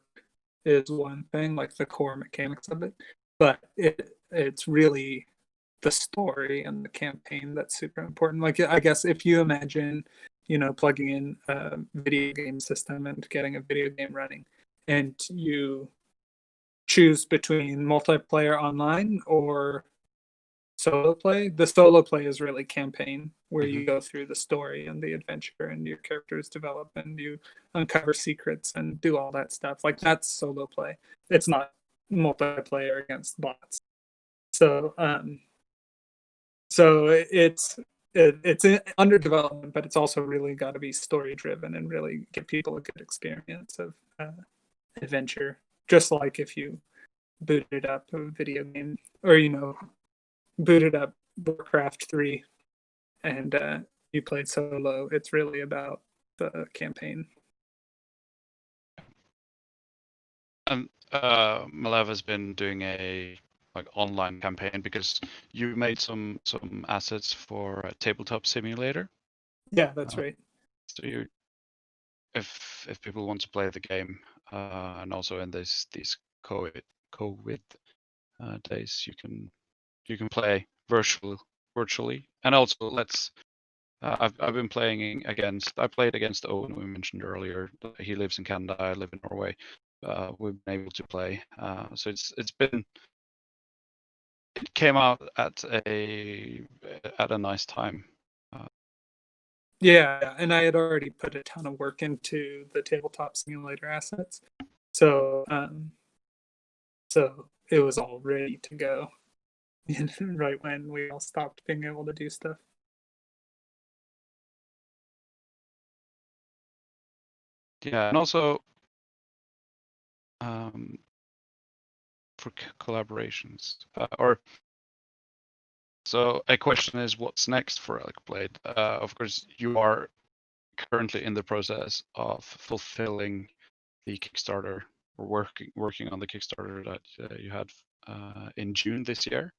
Speaker 3: is one thing, like the core mechanics of it, but it's really the story and the campaign that's super important. Like, I guess if you imagine, plugging in a video game system and getting a video game running, and you choose between multiplayer online or solo play. The solo play is really campaign, where you go through the story and the adventure, and your characters develop, and you uncover secrets and do all that stuff. Like, that's solo play. It's not multiplayer against bots. So it's under development, but it's also really got to be story driven and really give people a good experience of adventure. Just like if you booted up a video game, or booted up Warcraft 3 and you played solo, it's really about the campaign.
Speaker 2: And Malev has been doing a online campaign because you made some assets for a tabletop simulator.
Speaker 3: Yeah, that's right.
Speaker 2: So if people want to play the game, and also in these COVID days, you can play virtually, and also I've been playing I played against Owen, we mentioned earlier. He lives in Canada, I live in Norway. We've been able to play, so it came out at a nice time.
Speaker 3: Yeah, and I had already put a ton of work into the tabletop simulator assets, so it was all ready to go right when we all stopped being able to do stuff.
Speaker 2: Yeah, and also for collaborations, so a question is, what's next for Relic Blade? Of course, you are currently in the process of fulfilling the Kickstarter, or working on the Kickstarter that you had in June this year.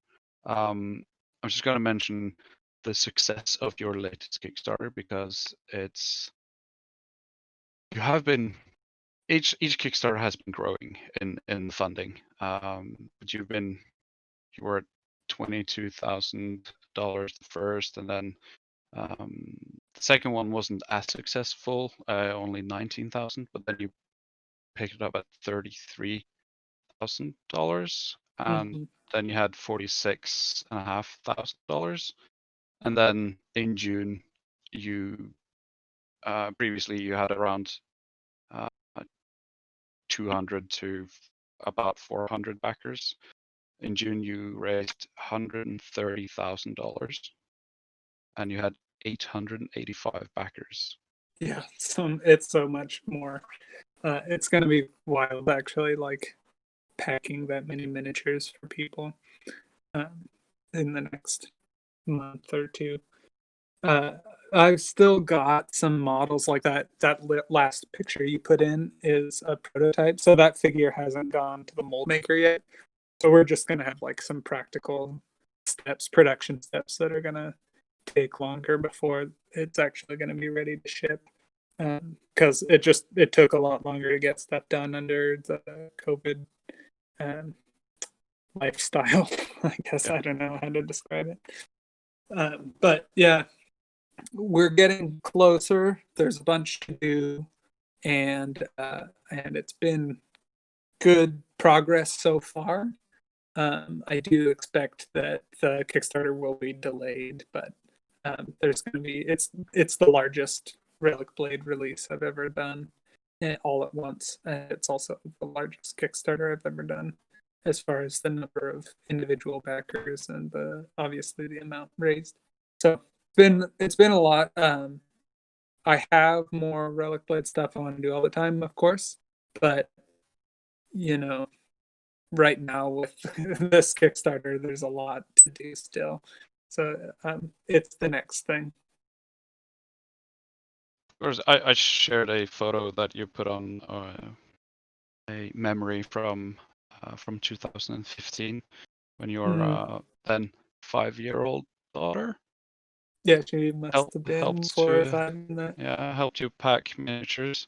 Speaker 2: I'm just going to mention the success of your latest Kickstarter, because each Kickstarter has been growing in funding, but you were at $22,000 the first, and then the second one wasn't as successful, only 19,000, but then you picked it up at $33,000, and then you had $46,500, and then in June previously you had around 200 to about 400 backers. In June, you raised $130,000, and you had 885 backers.
Speaker 3: Yeah, it's so much more. It's going to be wild, actually, like packing that many miniatures for people in the next month or two. I've still got some models like that. That last picture you put in is a prototype, so that figure hasn't gone to the mold maker yet. So we're just gonna have like some practical steps, production steps that are gonna take longer before it's actually gonna be ready to ship. because it took a lot longer to get stuff done under the COVID lifestyle. I guess I don't know how to describe it. But yeah, we're getting closer. There's a bunch to do, and it's been good progress so far. I do expect that the Kickstarter will be delayed, but there's going to be it's the largest Relic Blade release I've ever done, all at once. It's also the largest Kickstarter I've ever done, as far as the number of individual backers and obviously the amount raised. So it's been a lot. I have more Relic Blade stuff I want to do all the time, of course, but right now with this Kickstarter, there's a lot to do still. So it's the next thing.
Speaker 2: Of course, I shared a photo that you put on a memory from 2015 when your then 5-year-old daughter
Speaker 3: Yeah, she must have been
Speaker 2: helped
Speaker 3: 4 or
Speaker 2: to
Speaker 3: 5 in that.
Speaker 2: helped you pack miniatures.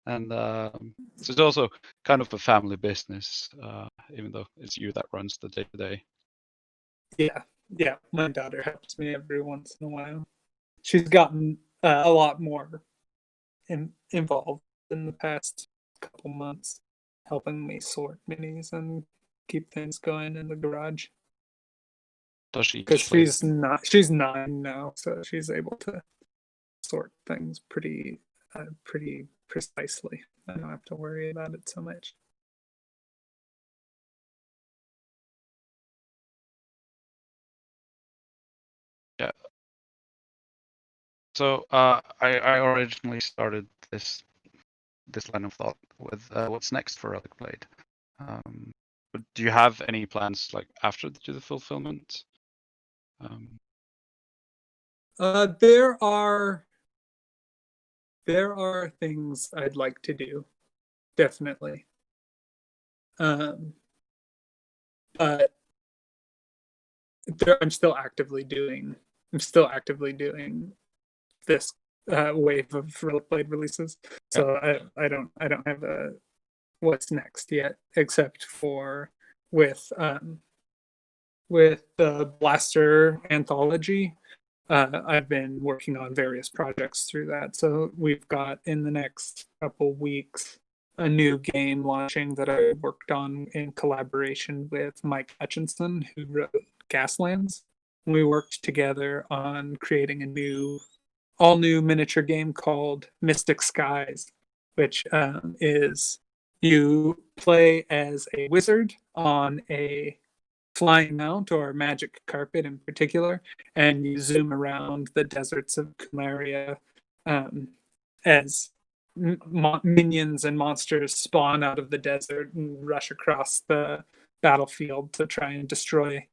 Speaker 2: And so it's also kind of a family business, even though it's you that runs the day-to-day.
Speaker 3: Yeah, my daughter helps me every once in a while. She's gotten a lot more involved in the past couple months, helping me sort minis and keep things going in the garage.
Speaker 2: Does she?
Speaker 3: Because she's 9 now, so she's able to sort things pretty precisely. I don't have to worry about it so much.
Speaker 2: Yeah. So I originally started this line of thought with what's next for Relic Blade. But do you have any plans like after the fulfillment?
Speaker 3: There are things I'd like to do, definitely. But I'm still actively doing this wave of Relic Blade releases. So I don't have a what's next yet, except for with the Blaster anthology. I've been working on various projects through that. So we've got in the next couple weeks a new game launching that I worked on in collaboration with Mike Hutchinson, who wrote Gaslands. We worked together on creating a all new miniature game called Mystic Skies, which is you play as a wizard on a flying mount or magic carpet in particular, and you zoom around the deserts of Kumaria as minions and monsters spawn out of the desert and rush across the battlefield to try and destroy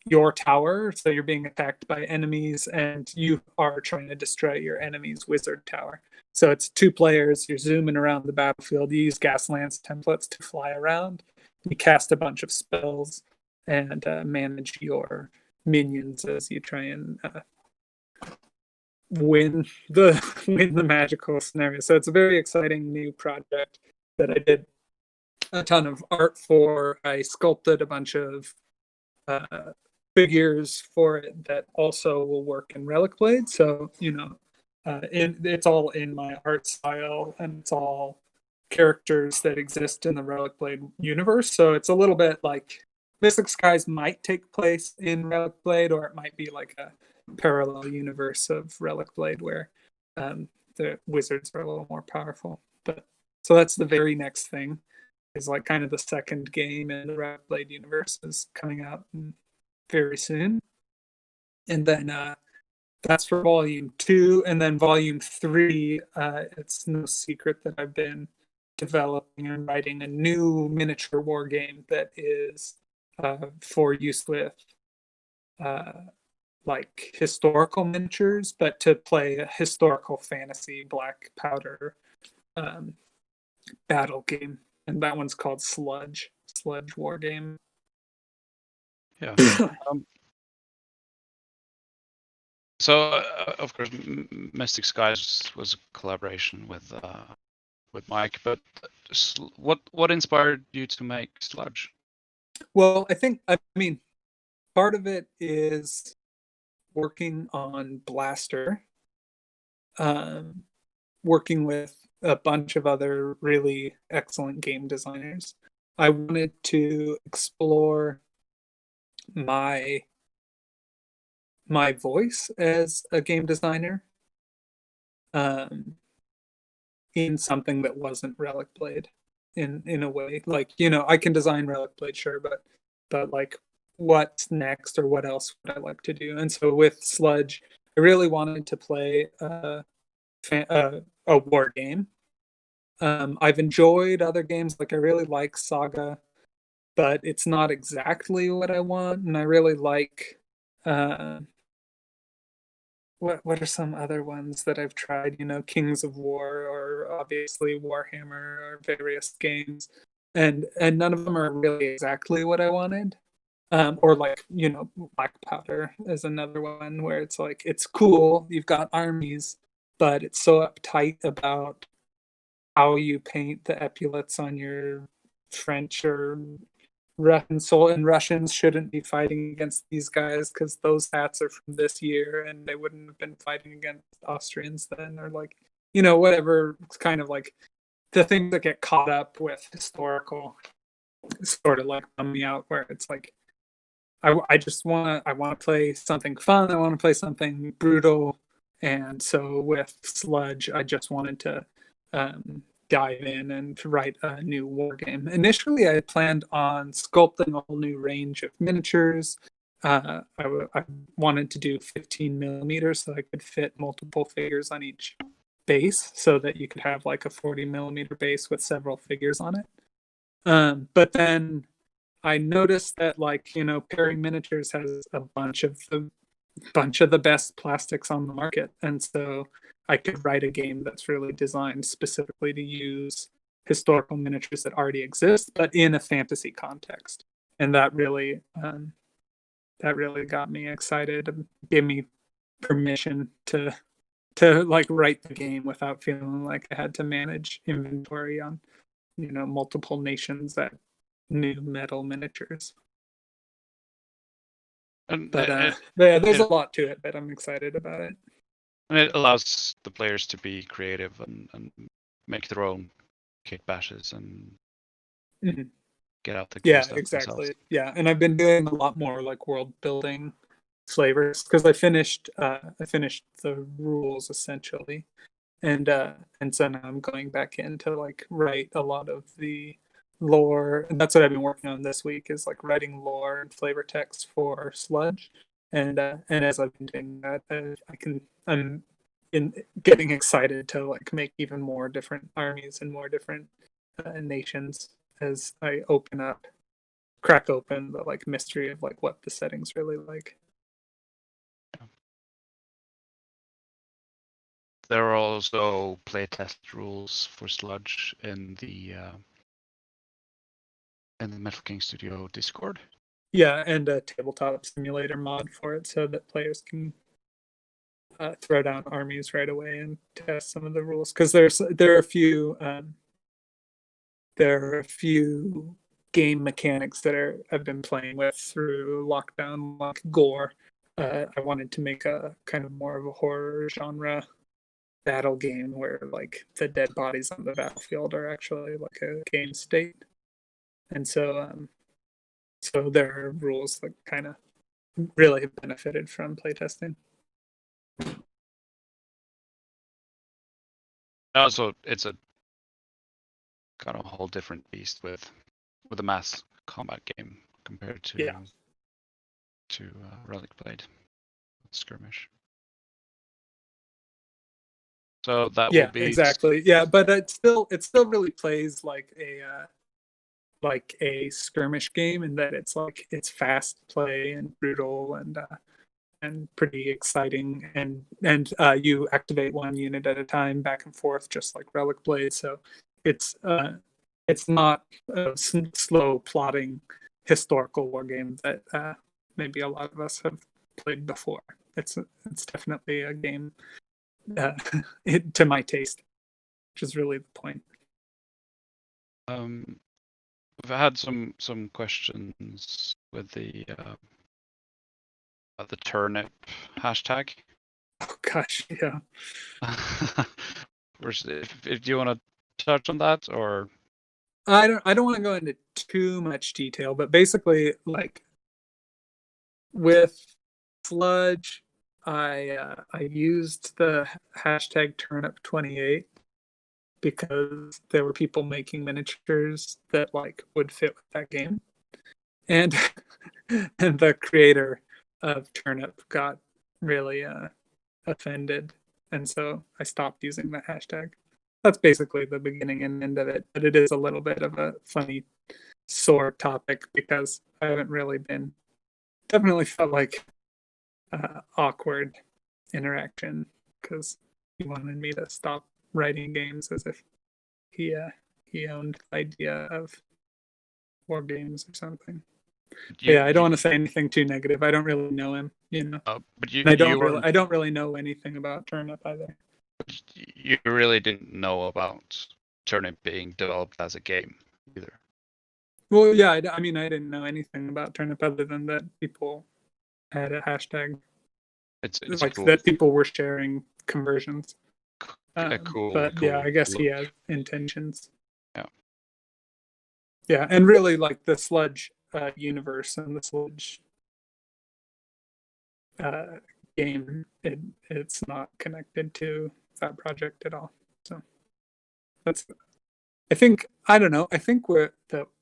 Speaker 3: your tower. So you're being attacked by enemies, and you are trying to destroy your enemy's wizard tower. So it's 2 players. You're zooming around the battlefield. You use Gaslands templates to fly around. You cast a bunch of spells and manage your minions as you try and win the magical scenario. So it's a very exciting new project that I did a ton of art for. I sculpted a bunch of figures for it that also will work in Relic Blade. So it's all in my art style, and it's all characters that exist in the Relic Blade universe. So it's a little bit like Mystic Skies might take place in Relic Blade, or it might be like a parallel universe of Relic Blade where the wizards are a little more powerful. But so that's the very next thing, is like kind of the second game in the Relic Blade universe is coming out very soon. And then that's for volume 2, and then volume 3, it's no secret that I've been developing and writing a new miniature war game that is for use with like historical miniatures, but to play a historical fantasy black powder battle game, and that one's called Sludge Wargame.
Speaker 2: So of course, Mystic Skies was a collaboration with Mike, but what inspired you to make Sludge?
Speaker 3: Well, I mean, part of it is working on Blaster, working with a bunch of other really excellent game designers. I wanted to explore my voice as a game designer, um, in something that wasn't Relic Blade, in a way. Like, I can design Relic Blade, sure, but like, what's next, or what else would I like to do? And so with Sludge, I really wanted to play a war game. I've enjoyed other games, like I really like Saga, but it's not exactly what I want. And I really like uh, what are some other ones that I've tried? Kings of War, or obviously Warhammer, or various games, and none of them are really exactly what I wanted. Or like, Black Powder is another one where it's like, it's cool, you've got armies, but it's so uptight about how you paint the epaulets on your French or Russian soul, and Russians shouldn't be fighting against these guys because those hats are from this year and they wouldn't have been fighting against Austrians then, or like, whatever. It's kind of like the things that get caught up with historical sort of like bum me out, where it's like, I want to play something fun. I want to play something brutal. And so with Sludge, I just wanted to um, dive in and write a new war game. Initially, I had planned on sculpting a whole new range of miniatures. I wanted to do 15 millimeters so I could fit multiple figures on each base, so that you could have like a 40 millimeter base with several figures on it. But then I noticed that, like, Perry Miniatures has a bunch of the best plastics on the market, and so I could write a game that's really designed specifically to use historical miniatures that already exist, but in a fantasy context. And that really got me excited and gave me permission to like write the game without feeling like I had to manage inventory on multiple nations that knew metal miniatures.
Speaker 2: And
Speaker 3: But yeah, there's
Speaker 2: it,
Speaker 3: a lot to it, but I'm excited about it.
Speaker 2: and it allows the players to be creative and make their own kit bashes and
Speaker 3: Mhm.
Speaker 2: get out the cool
Speaker 3: Yeah,
Speaker 2: stuff
Speaker 3: exactly.
Speaker 2: themselves.
Speaker 3: Yeah, and I've been doing a lot more like world building flavors, because I finished the rules essentially, and so now I'm going back in to like write a lot of the lore, and that's what I've been working on this week, is like writing lore and flavor text for Sludge. And as I've been doing that, I'm in getting excited to like make even more different armies and more different nations, as I crack open the like mystery of like what the setting's really like.
Speaker 2: There are also playtest rules for Sludge in the Metal King Studio Discord.
Speaker 3: Yeah, and a tabletop simulator mod for it, so that players can throw down armies right away and test some of the rules. Because there are a few game mechanics that I've been playing with through lockdown, like gore. I wanted to make a kind of more of a horror genre battle game where like the dead bodies on the battlefield are actually like a game state. And so there are rules that kind of really have benefited from playtesting.
Speaker 2: Also, it's a kind of whole different beast with a mass combat game compared to
Speaker 3: Yeah.
Speaker 2: Relic Blade skirmish. So that will
Speaker 3: Yeah,
Speaker 2: be
Speaker 3: exactly. Yeah, but it still really plays like a skirmish game, in that it's fast play and brutal and pretty exciting, and you activate one unit at a time back and forth, just like Relic Blade. So it's not a slow plotting historical war game that maybe a lot of us have played before. it's definitely a game to my taste, which is really the point.
Speaker 2: We've had some questions with the turnip hashtag.
Speaker 3: Oh gosh, yeah.
Speaker 2: If you want to touch on that, or
Speaker 3: I don't want to go into too much detail, but basically, like with Sludge, I used the hashtag turnip28 because there were people making miniatures that like would fit with that game, and and the creator of Turnip got really offended, and so I stopped using that hashtag. That's basically the beginning and end of it, but it is a little bit of a funny, sore topic because I haven't really been. Definitely felt like awkward interaction because he wanted me to stop writing games as if he owned the idea of Wargames or something. Yeah, I don't want to say anything too negative. I don't really know him, you know.
Speaker 2: But
Speaker 3: I don't really know anything about Turnip either.
Speaker 2: You really didn't know about Turnip being developed as a game either.
Speaker 3: Well, yeah, I mean, I didn't know anything about Turnip other than that people had a hashtag.
Speaker 2: It's
Speaker 3: like
Speaker 2: cool.
Speaker 3: That people were sharing conversions.
Speaker 2: Cool.
Speaker 3: Yeah, I guess he has intentions.
Speaker 2: Yeah.
Speaker 3: Yeah, and really, like the Sludge universe and the Sludge game, it's not connected to that project at all. So that's, I don't know. I think we're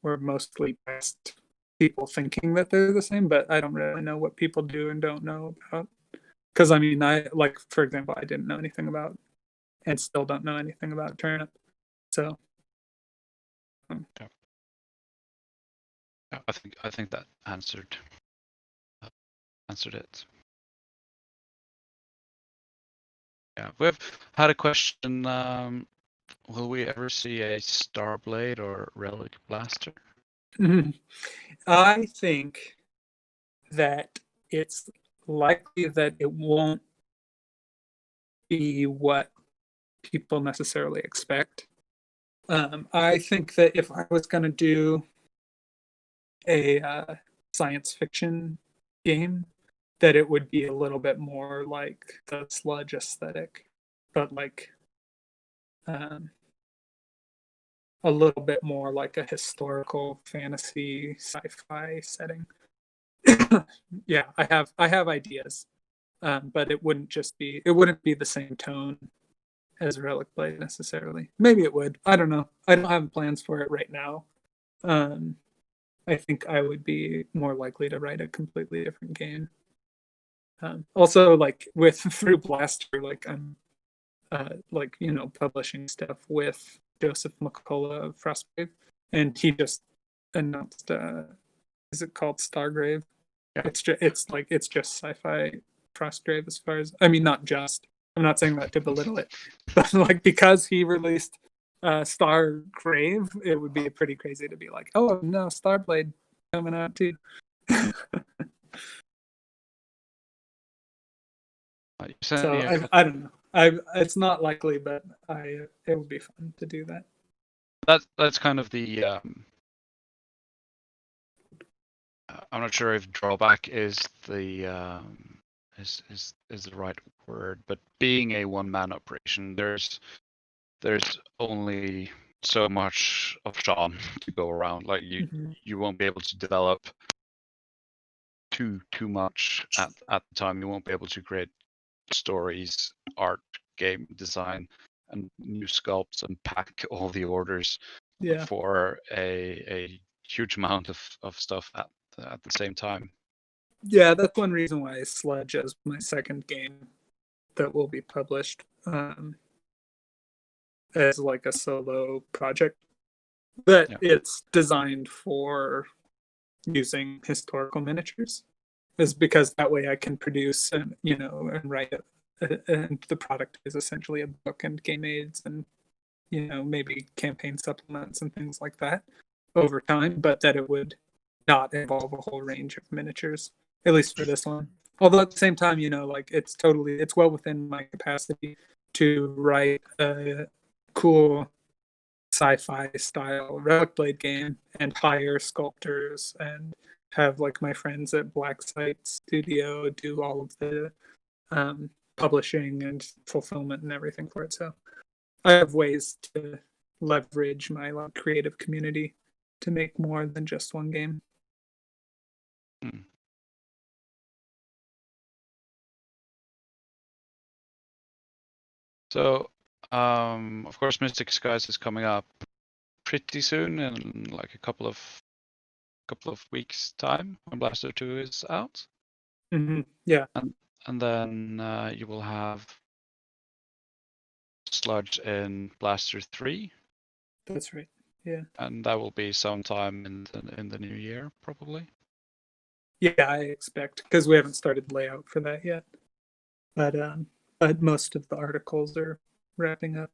Speaker 3: mostly past people thinking that they're the same, but I don't really know what people do and don't know about. Because I mean, for example, I didn't know anything about, and still don't know anything about Turnip. So
Speaker 2: yeah. I think that answered it. Yeah, we've had a question. Will we ever see a Starblade or Relic blaster?
Speaker 3: I think that it's likely that it won't be what people necessarily expect. I think that if I was going to do a science fiction game, that it would be a little bit more like the Sludge aesthetic, but like a little bit more like a historical fantasy sci-fi setting. Yeah, I have ideas, but it wouldn't be the same tone as Relic Blade necessarily. Maybe it would. I don't know. I don't have plans for it right now. I think I would be more likely to write a completely different game. Also, like through Blaster, like I'm publishing stuff with Joseph McCullough of Frostgrave, and he just announced is it called Stargrave?
Speaker 2: Yeah.
Speaker 3: It's just sci-fi Frostgrave as far as, I mean, not just, I'm not saying that to belittle it, but like because he released Stargrave, it would be pretty crazy to be like, oh no, Starblade coming out too. So I don't know. It's not likely, but it would be fun to do that.
Speaker 2: That's kind of the I'm not sure if drawback is the is the right word, but being a one-man operation, there's only so much of Sean to go around. Like you won't be able to develop too much at the time. You won't be able to create stories, art, game design, and new sculpts and pack all the orders for a huge amount of stuff at the same time.
Speaker 3: Yeah, that's one reason why Sludge is my second game that will be published as like a solo project. But it's designed for using historical miniatures, is because that way I can produce and write it, and the product is essentially a book and game aids and maybe campaign supplements and things like that over time, but that it would not involve a whole range of miniatures, at least for this one. Although at the same time, like it's well within my capacity to write a cool sci-fi style Relic Blade game and hire sculptors and have like my friends at Black Site Studio do all of the publishing and fulfillment and everything for it. So I have ways to leverage my like creative community to make more than just one game.
Speaker 2: Hmm. So, of course, Mystic Skies is coming up pretty soon, in like a couple of weeks' time, when Blaster 2 is out.
Speaker 3: Yeah.
Speaker 2: And then you will have Sludge in Blaster 3.
Speaker 3: That's right. Yeah.
Speaker 2: And that will be sometime in the new year, probably.
Speaker 3: Yeah, I expect, because we haven't started layout for that yet. But most of the articles are wrapping up.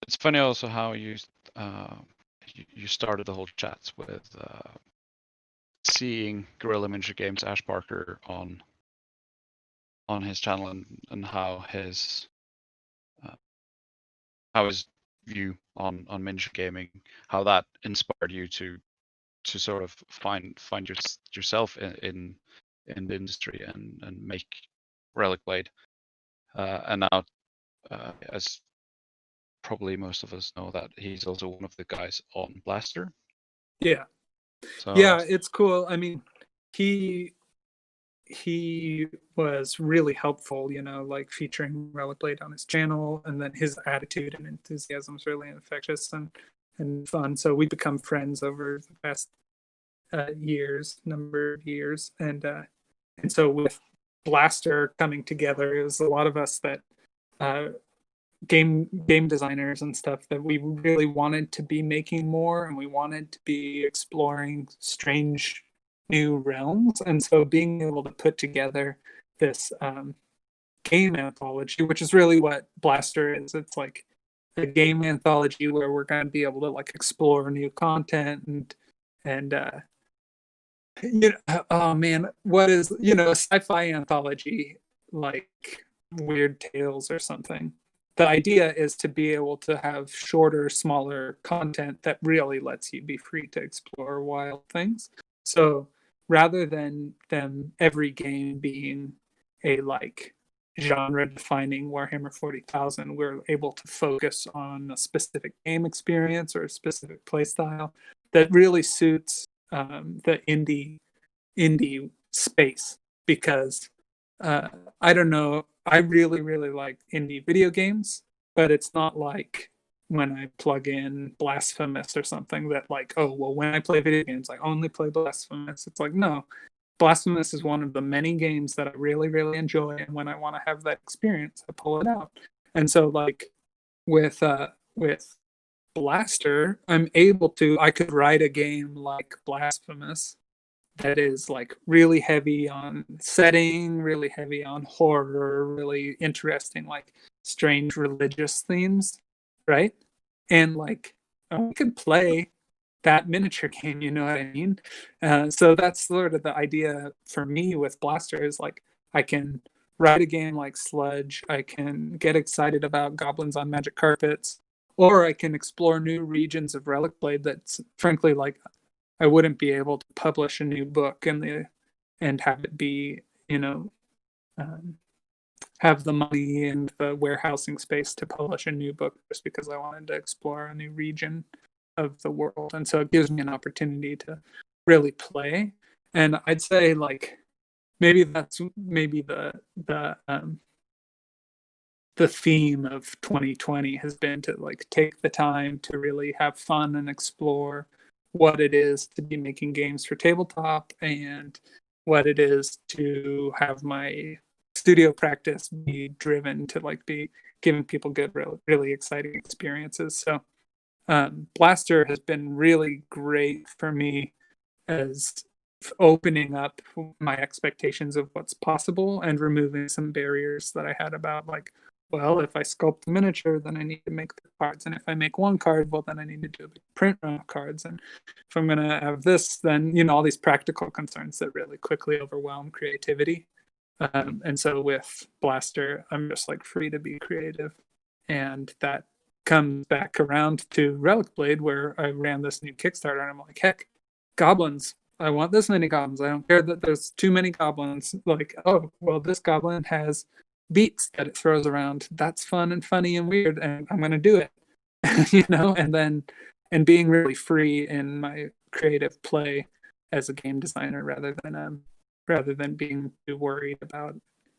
Speaker 2: It's funny also how you started the whole chat with seeing Guerrilla Miniature Games Ash Parker on his channel, and how his view on miniature gaming, how that inspired you to sort of find yourself in the industry and make Relic Blade. And now, as probably most of us know, that he's also one of the guys on Blaster.
Speaker 3: Yeah.
Speaker 2: So
Speaker 3: yeah, it's cool. I mean, he was really helpful, like featuring Relic Blade on his channel, and then his attitude and enthusiasm is really infectious and fun. So we become friends over the past number of years, and so with Blaster coming together, it was a lot of us that game designers and stuff that we really wanted to be making more, and we wanted to be exploring strange new realms. And so being able to put together this game anthology, which is really what Blaster is, it's like a game anthology where we're going to be able to like explore new content and oh man, what is a sci-fi anthology like Weird Tales or something. The idea is to be able to have shorter, smaller content that really lets you be free to explore wild things. So rather than them every game being a like genre defining Warhammer 40,000, we're able to focus on a specific game experience or a specific playstyle that really suits the indie space. Because I don't know, I really like indie video games, but it's not like when I plug in Blasphemous or something that like, oh well, when I play video games I only play Blasphemous. It's like, no, Blasphemous is one of the many games that I really enjoy, and when I want to have that experience I pull it out. And so like with Blaster, I could write a game like Blasphemous that is like really heavy on setting, really heavy on horror, really interesting, like strange religious themes, right? And like I could play that miniature game, you know what I mean? So that's sort of the idea for me with Blaster, is like I can write a game like Sludge, I can get excited about goblins on magic carpets, or I can explore new regions of Relic Blade that's frankly like I wouldn't be able to publish a new book and have it be, have the money and the warehousing space to publish a new book, just because I wanted to explore a new region of the world. And so it gives me an opportunity to really play. And I'd say like maybe that's the theme of 2020 has been to like take the time to really have fun and explore what it is to be making games for tabletop, and what it is to have my studio practice be driven to like be giving people good, really exciting experiences. So Blaster has been really great for me as opening up my expectations of what's possible and removing some barriers that I had about like well, if I sculpt the miniature, then I need to make the cards. And if I make one card, well, then I need to do a big print run of cards. And if I'm going to have this, then, all these practical concerns that really quickly overwhelm creativity. And so with Blaster, I'm just like free to be creative. And that comes back around to Relic Blade, where I ran this new Kickstarter, and I'm like, heck, goblins. I want this many goblins. I don't care that there's too many goblins. Like, oh, well, this goblin has beats that it throws around. That's fun and funny and weird, and I'm going to do it. And being really free in my creative play as a game designer, rather than being too worried about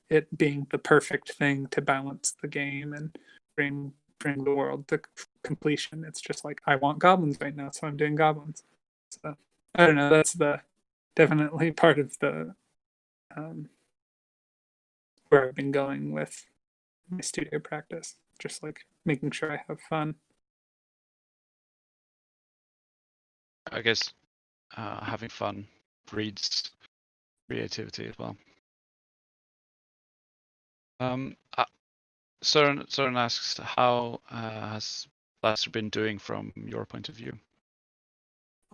Speaker 3: it being the perfect thing to balance the game and bring the world to completion. It's just like, I want goblins right now, so I'm doing goblins. So I don't know. That's definitely part of the where I've been going with my studio practice. Just like making sure I have fun.
Speaker 2: I guess having fun breeds creativity as well. Søren asks, how has Blaster been doing from your point of view?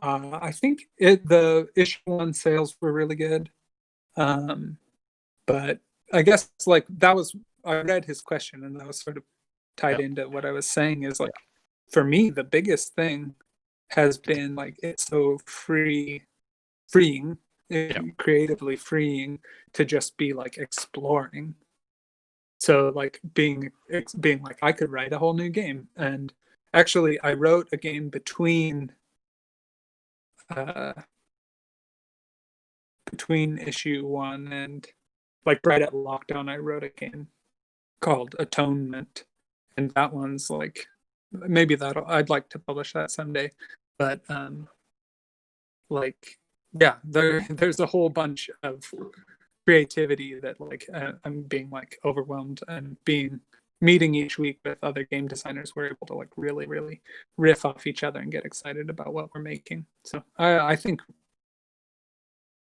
Speaker 3: I think the issue 1 sales were really good, but I guess like that was, I read his question and that was sort of tied into what I was saying. Is like, for me, the biggest thing has been like, it's so freeing, creatively freeing to just be like exploring. So like being like, I could write a whole new game. And actually I wrote a game between issue 1 and like right at lockdown, I wrote a game called Atonement, and that one's like, maybe I'd like to publish that someday. But like, yeah, there's a whole bunch of creativity that like I'm being like overwhelmed, and meeting each week with other game designers, we're able to like really riff off each other and get excited about what we're making. So I think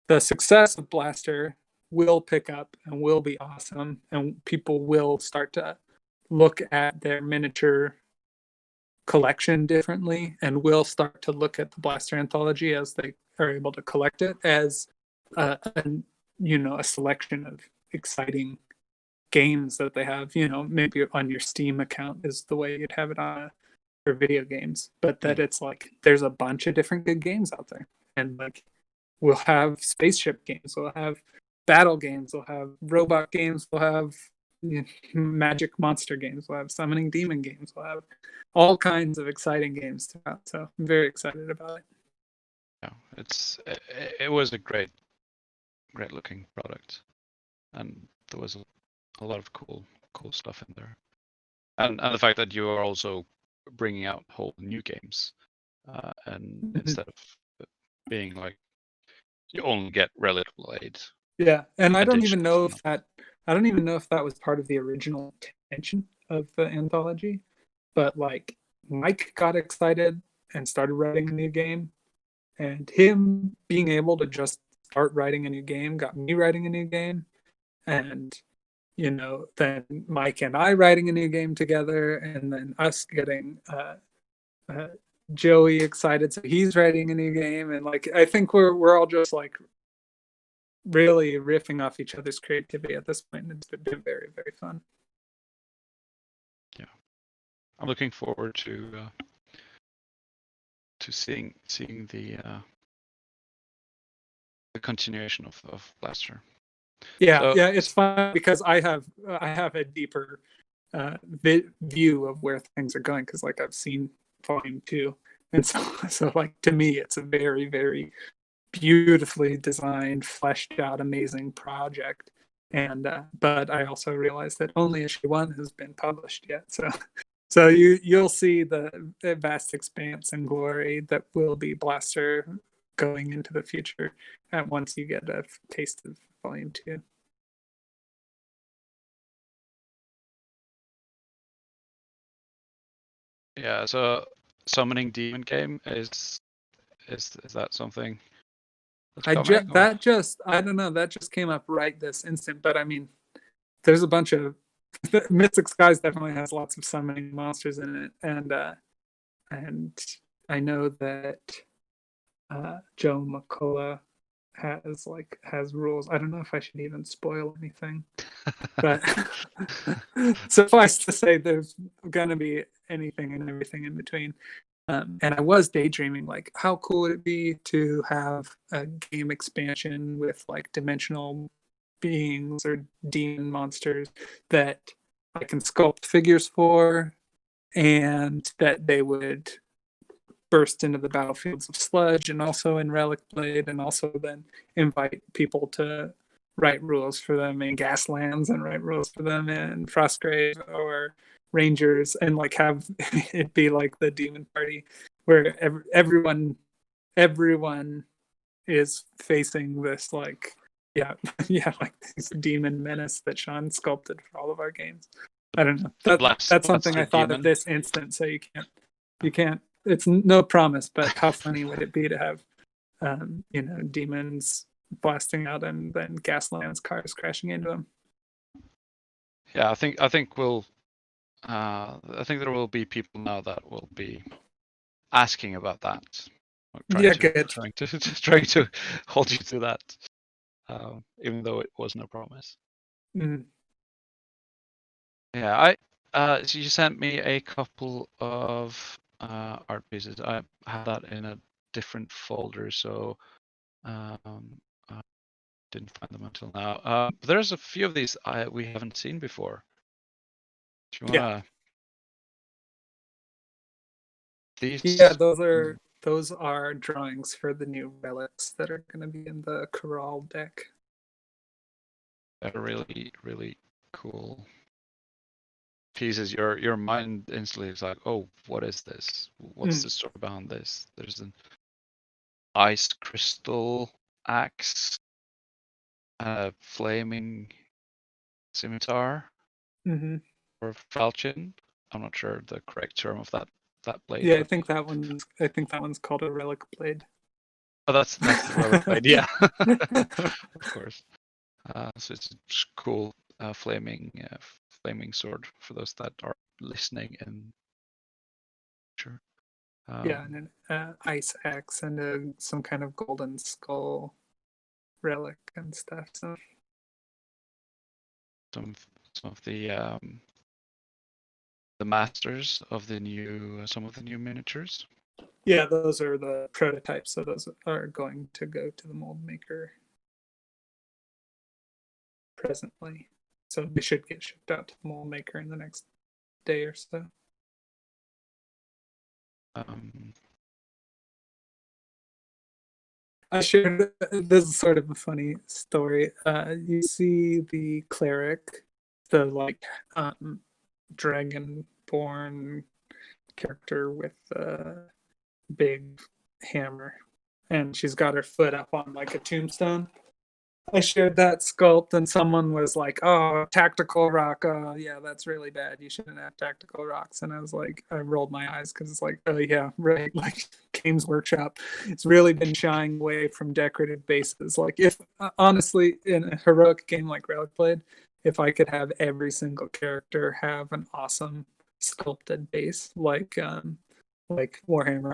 Speaker 3: the success of Blaster will pick up and will be awesome, and people will start to look at their miniature collection differently, and will start to look at the Blaster anthology, as they are able to collect it, as a selection of exciting games that they have. Maybe on your Steam account is the way you'd have it on for video games, but that it's like there's a bunch of different good games out there, and like we'll have spaceship games, we'll have battle games, we'll have robot games, we'll have magic monster games, we'll have summoning demon games, we'll have all kinds of exciting games throughout. So I'm very excited about it.
Speaker 2: Yeah, it was a great looking product, and there was a lot of cool stuff in there, and the fact that you are also bringing out whole new games, and instead of being like, you only get Relic Blade.
Speaker 3: Yeah, and I don't even know if that was part of the original intention of the anthology, but like Mike got excited and started writing a new game, and him being able to just start writing a new game got me writing a new game, and then Mike and I writing a new game together, and then us getting Joey excited, so he's writing a new game, and like I think we're all just like really riffing off each other's creativity at this point, and it's been very, very fun.
Speaker 2: Yeah, I'm looking forward to seeing the continuation of Blaster.
Speaker 3: Yeah, it's fun because I have a deeper view of where things are going, because like I've seen Volume 2, and so like to me it's a very, very beautifully designed, fleshed out, amazing project. And but I also realized that only issue 1 has been published yet, so you'll see the vast expanse and glory that will be Blaster going into the future, and once you get a taste of Volume 2.
Speaker 2: Yeah, so summoning demon game is that something that's coming?
Speaker 3: I don't know, that just came up right this instant. But I mean, there's a bunch of Mystic Skies definitely has lots of summoning monsters in it, and I know that Joe McCullough has rules. I don't know if I should even spoil anything, but suffice to say, there's gonna be anything and everything in between. And I was daydreaming, like, how cool would it be to have a game expansion with like dimensional beings or demon monsters that I can sculpt figures for, and that they would burst into the battlefields of Sludge and also in Relic Blade, and also then invite people to write rules for them in Gaslands and write rules for them in Frostgrave or Rangers, and like have it be like the demon party where everyone is facing this like like this demon menace that Sean sculpted for all of our games. I don't know. That's something I thought of this instant. So you can't. It's no promise, but how funny would it be to have, demons blasting out and then Gaslands cars crashing into them?
Speaker 2: Yeah, I think we'll. I think there will be people now that will be asking about that. Trying to hold you to that, even though it was no promise.
Speaker 3: Mm.
Speaker 2: Yeah, so you sent me a couple of art pieces. I had that in a different folder, so I didn't find them until now. There's a few of these we haven't seen before. Do you wanna? These.
Speaker 3: Yeah, those are drawings for the new relics that are going to be in the Corral deck.
Speaker 2: They're really, really cool pieces. Your mind instantly is like, oh, what is this? What's the story behind this? There's an ice crystal axe, a flaming scimitar, or falchion. I'm not sure the correct term of that blade.
Speaker 3: Yeah, I think that one's called a relic blade.
Speaker 2: Oh, that's the relic blade. Yeah, of course. So it's a cool flaming sword for those that are listening. And sure.
Speaker 3: Yeah, and an ice axe and some kind of golden skull relic and stuff. So
Speaker 2: some of the masters of some of the new miniatures.
Speaker 3: Yeah, those are the prototypes. So those are going to go to the mold maker presently. So they should get shipped out to the mold maker in the next day or so. I shared, this is sort of a funny story. You see the cleric, the like dragonborn character with a big hammer, and she's got her foot up on like a tombstone. I shared that sculpt, and someone was like, "Oh, tactical rock. Oh, yeah, that's really bad. You shouldn't have tactical rocks." And I was like, I rolled my eyes because it's like, oh yeah, right. Like Games Workshop, it's really been shying away from decorative bases. Like, if honestly, in a heroic game like Relic Blade, if I could have every single character have an awesome sculpted base, like Warhammer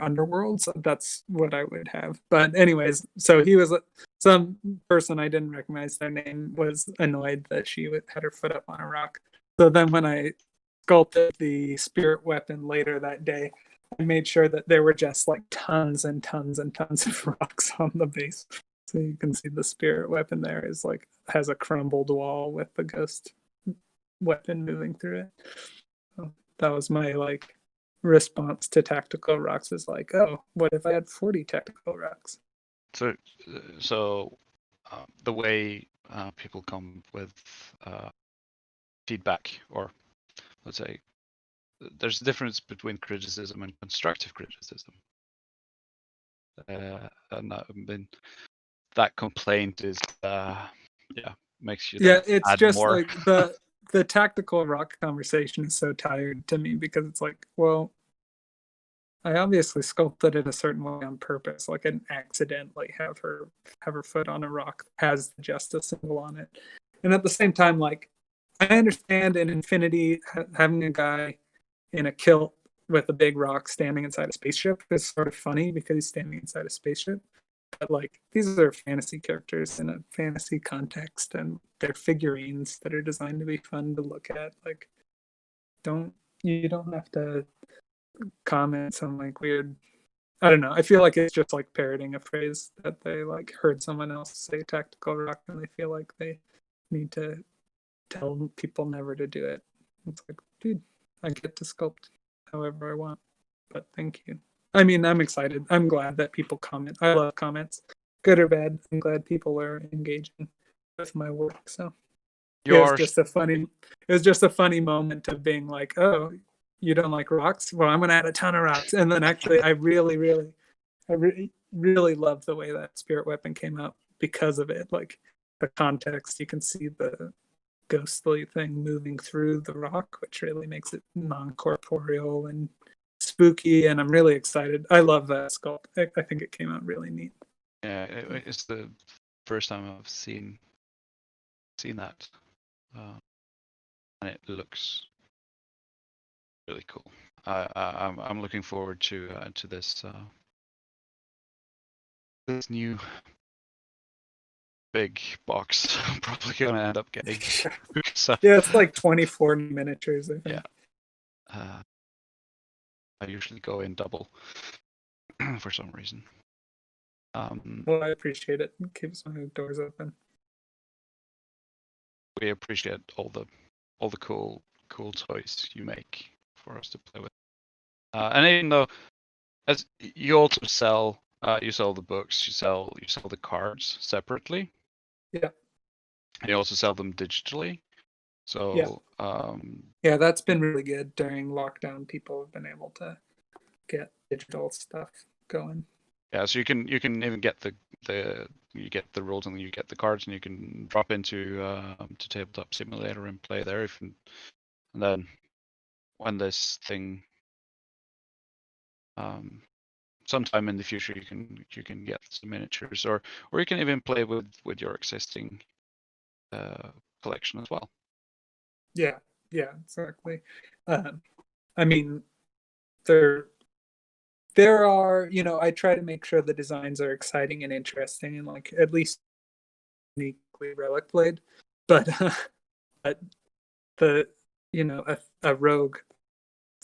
Speaker 3: Underworlds, that's what I would have. But anyways, so he was some person I didn't recognize their name was annoyed that she had her foot up on a rock. So then when I sculpted the spirit weapon later that day, I made sure that there were just like tons and tons and tons of rocks on the base. So you can see the spirit weapon there is like has a crumbled wall with the ghost weapon moving through it. So that was my like response to tactical rocks, is like, oh, what if I had 40 tactical rocks?
Speaker 2: So the way people come with feedback, or let's say there's a difference between criticism and constructive criticism. And that complaint is makes you
Speaker 3: it's just
Speaker 2: more.
Speaker 3: like the tactical rock conversation is so tired to me, because it's like, well, I obviously sculpted it a certain way on purpose. Like, I didn't accidentally have her foot on a rock that has the justice symbol on it. And at the same time, like, understand in Infinity having a guy in a kilt with a big rock standing inside a spaceship is sort of funny because he's standing inside a spaceship. But like these are fantasy characters in a fantasy context, and they're figurines that are designed to be fun to look at. Like, you don't have to comment some like weird. I don't know. I feel like it's just like parroting a phrase that they like heard someone else say tactical rock, and they feel like they need to tell people never to do it. It's like, dude, I get to sculpt however I want, but thank you. I mean, I'm excited. I'm glad that people comment. I love comments, good or bad. I'm glad people are engaging with my work. So it was
Speaker 2: Yours.
Speaker 3: just a funny. It was just a funny moment of being like, oh, you don't like rocks? Well, I'm gonna add a ton of rocks. And then actually, I really love the way that spirit weapon came out because of it. Like the context, you can see the ghostly thing moving through the rock, which really makes it non-corporeal and spooky. And I'm really excited. I love that sculpt. I think it came out really neat.
Speaker 2: Yeah, it's the first time I've seen that, and it looks really cool. I'm looking forward to this this new big box. I'm probably gonna end up getting. So,
Speaker 3: Yeah, it's like 24 miniatures, I think.
Speaker 2: yeah. I usually go in double for some reason.
Speaker 3: Well, I appreciate it. It keeps my doors open.
Speaker 2: We appreciate all the cool toys you make for us to play with. And even though, as you also sell, you sell the books, you sell the cards separately.
Speaker 3: Yeah.
Speaker 2: And you also sell them digitally. So
Speaker 3: yeah, that's been really good during lockdown. People have been able to get digital stuff going.
Speaker 2: Yeah, so you can even get you get the rules and you get the cards and you can drop into to Tabletop Simulator and play there. And then when this thing sometime in the future you can get some miniatures or you can even play with your existing collection as well.
Speaker 3: Yeah, exactly. I mean, there are, I try to make sure the designs are exciting and interesting and like at least uniquely Relic played, but but the a rogue,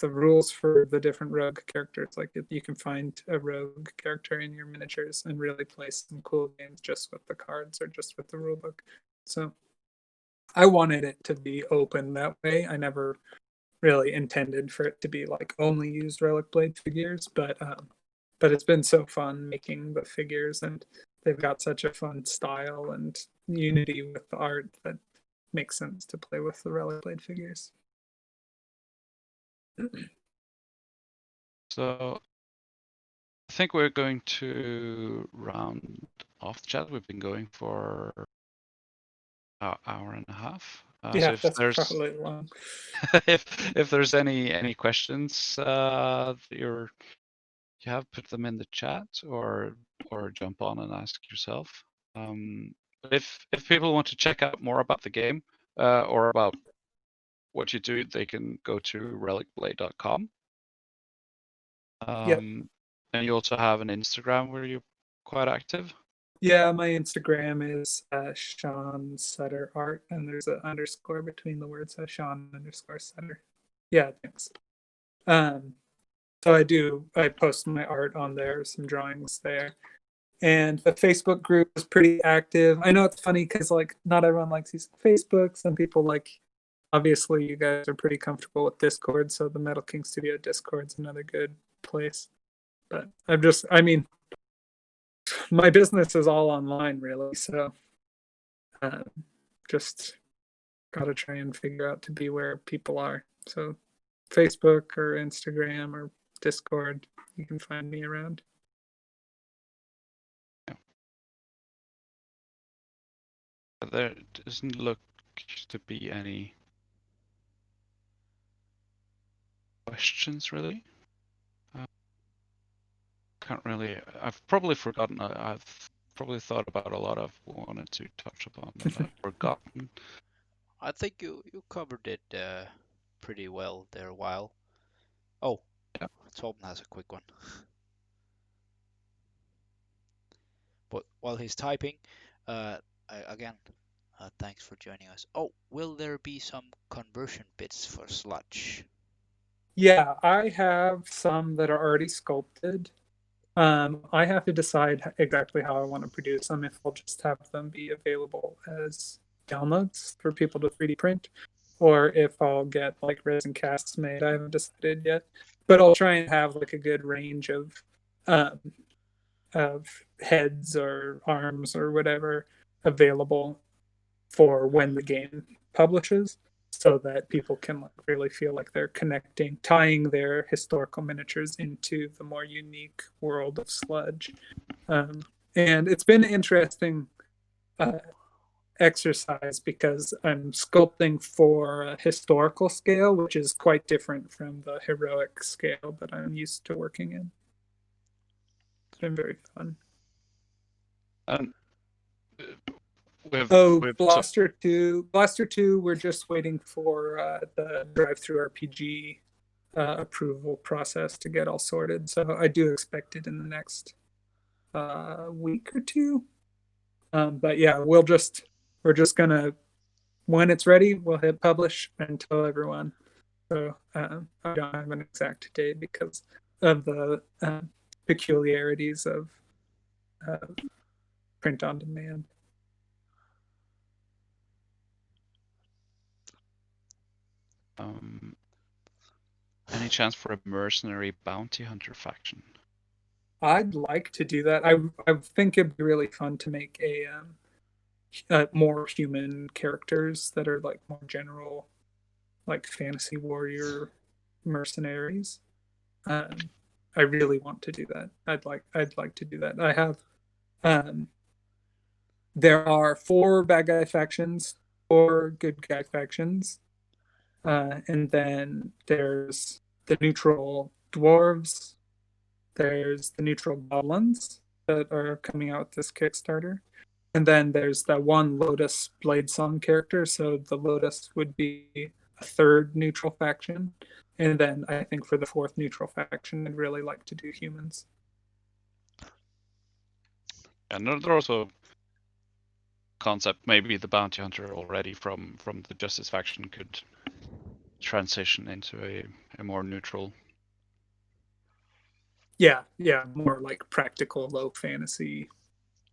Speaker 3: the rules for the different rogue characters, like you can find a rogue character in your miniatures and really play some cool games just with the cards or just with the rulebook. So I wanted it to be open that way. I never really intended for it to be like only used Relic Blade figures, but it's been so fun making the figures, and they've got such a fun style and unity with the art that makes sense to play with the Relic Blade figures.
Speaker 2: So I think we're going to round off the chat. We've been going for an hour and a half.
Speaker 3: Yeah,
Speaker 2: so if
Speaker 3: that's
Speaker 2: there's
Speaker 3: probably long.
Speaker 2: if there's any questions you have, put them in the chat or jump on and ask yourself. But if people want to check out more about the game or about what you do, they can go to relicblade.com.
Speaker 3: Yep.
Speaker 2: And you also have an Instagram where you're quite active.
Speaker 3: Yeah, my Instagram is Sean Sutter Art, and there's an underscore between the words, so Sean_Sutter. Yeah, thanks. So I post my art on there, some drawings there. And the Facebook group is pretty active. I know it's funny because like not everyone likes using Facebook. Some people like, obviously you guys are pretty comfortable with Discord, so the Metal King Studio Discord's another good place. But I mean, my business is all online really, so just gotta try and figure out to be where people are. So Facebook or Instagram or Discord, you can find me around.
Speaker 2: There doesn't look to be any questions really. Can't really. I've probably forgotten. I've probably thought about a lot I've wanted to touch upon that I've forgotten.
Speaker 1: I think you covered it pretty well there a while. Oh,
Speaker 2: Yeah.
Speaker 1: Torben has a quick one. But while he's typing, again, thanks for joining us. Oh, will there be some conversion bits for Sludge?
Speaker 3: Yeah, I have some that are already sculpted. I have to decide exactly how I want to produce them, if I'll just have them be available as downloads for people to 3D print, or if I'll get like resin casts made. I haven't decided yet, but I'll try and have like a good range um, of heads or arms or whatever available for when the game publishes, so that people can like really feel like they're connecting, tying their historical miniatures into the more unique world of Sludge. And it's been an interesting uh, exercise because I'm sculpting for a historical scale, which is quite different from the heroic scale that I'm used to working in. It's been very fun.
Speaker 2: And
Speaker 3: Oh,
Speaker 2: we've
Speaker 3: Blaster 2, we're just waiting for the drive-through RPG approval process to get all sorted. So I do expect it in the next week or two. But yeah, we're just gonna, when it's ready, we'll hit publish and tell everyone. So I don't have an exact date because of the peculiarities of uh, print on demand.
Speaker 2: Any chance for a mercenary bounty hunter faction?
Speaker 3: I'd like to do that. I think it'd be really fun to make more human characters that are like more general, like fantasy warrior mercenaries. Um, I really want to do that. I'd like to do that. I have um, there are 4 bad guy factions, 4 good guy factions, and then there's the neutral dwarves. There's the neutral goblins that are coming out with this Kickstarter. And then there's that one Lotus Bladesong character. So the Lotus would be a 3rd neutral faction. And then I think for the 4th neutral faction, I'd really like to do humans.
Speaker 2: And there are also concept, maybe the bounty hunter already from the Justice faction could transition into a more neutral.
Speaker 3: Yeah, more like practical, low fantasy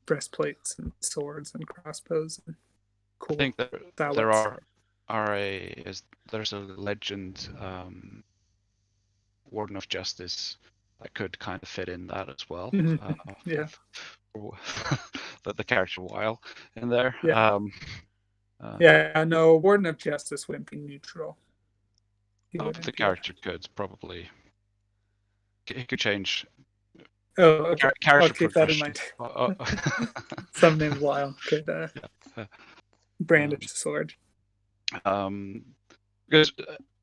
Speaker 3: breastplates and swords and crossbows and cool
Speaker 2: I think there
Speaker 3: ballots.
Speaker 2: there's a legend, Warden of Justice, that could kind of fit in that as well.
Speaker 3: Yeah.
Speaker 2: The character Weil in there.
Speaker 3: Yeah. Yeah, no, Warden of Justice wouldn't be neutral.
Speaker 2: But the character could probably, he could change.
Speaker 3: Oh, okay. I'll
Speaker 2: Character
Speaker 3: keep that in
Speaker 2: progression.
Speaker 3: mind. Some named Lyle could brandish the sword.
Speaker 2: Because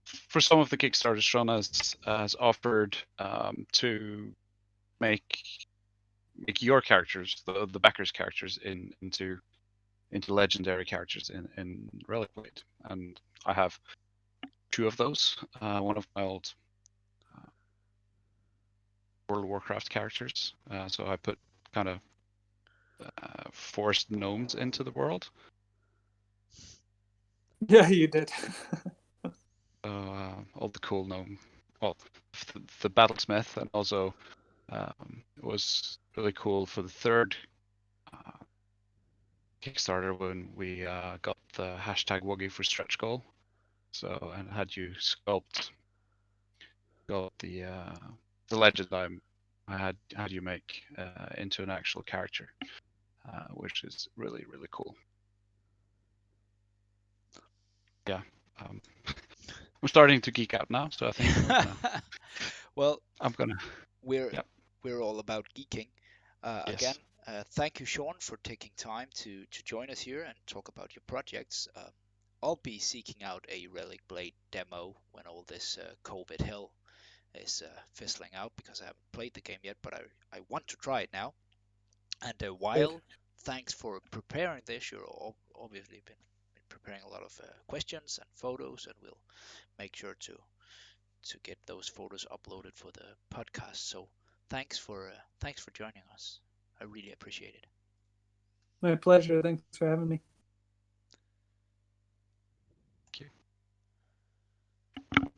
Speaker 2: for some of the Kickstarters, Sean has offered to make your characters, the backers' characters, into legendary characters in Relic Blade, and I have 2 of those. One of my old World of Warcraft characters, so I put kind of forced gnomes into the world.
Speaker 3: Yeah, you did.
Speaker 2: All the cool gnome, well, the battlesmith, and also it was really cool for the 3rd Kickstarter when we got the hashtag Wuggy for stretch goal. So, and had you sculpt the legend I had you make into an actual character, which is really, really cool. Yeah. I'm starting to geek out now, so I think
Speaker 1: well,
Speaker 2: I'm gonna.
Speaker 1: We're all about geeking.
Speaker 2: Yes.
Speaker 1: Again, thank you, Sean, for taking time to join us here and talk about your projects. I'll be seeking out a Relic Blade demo when all this COVID hell is fizzling out, because I haven't played the game yet, but I want to try it now. And while thanks for preparing this, you're obviously been preparing a lot of questions and photos, and we'll make sure to get those photos uploaded for the podcast. So thanks for joining us. I really appreciate it.
Speaker 3: My pleasure. Thanks for having me.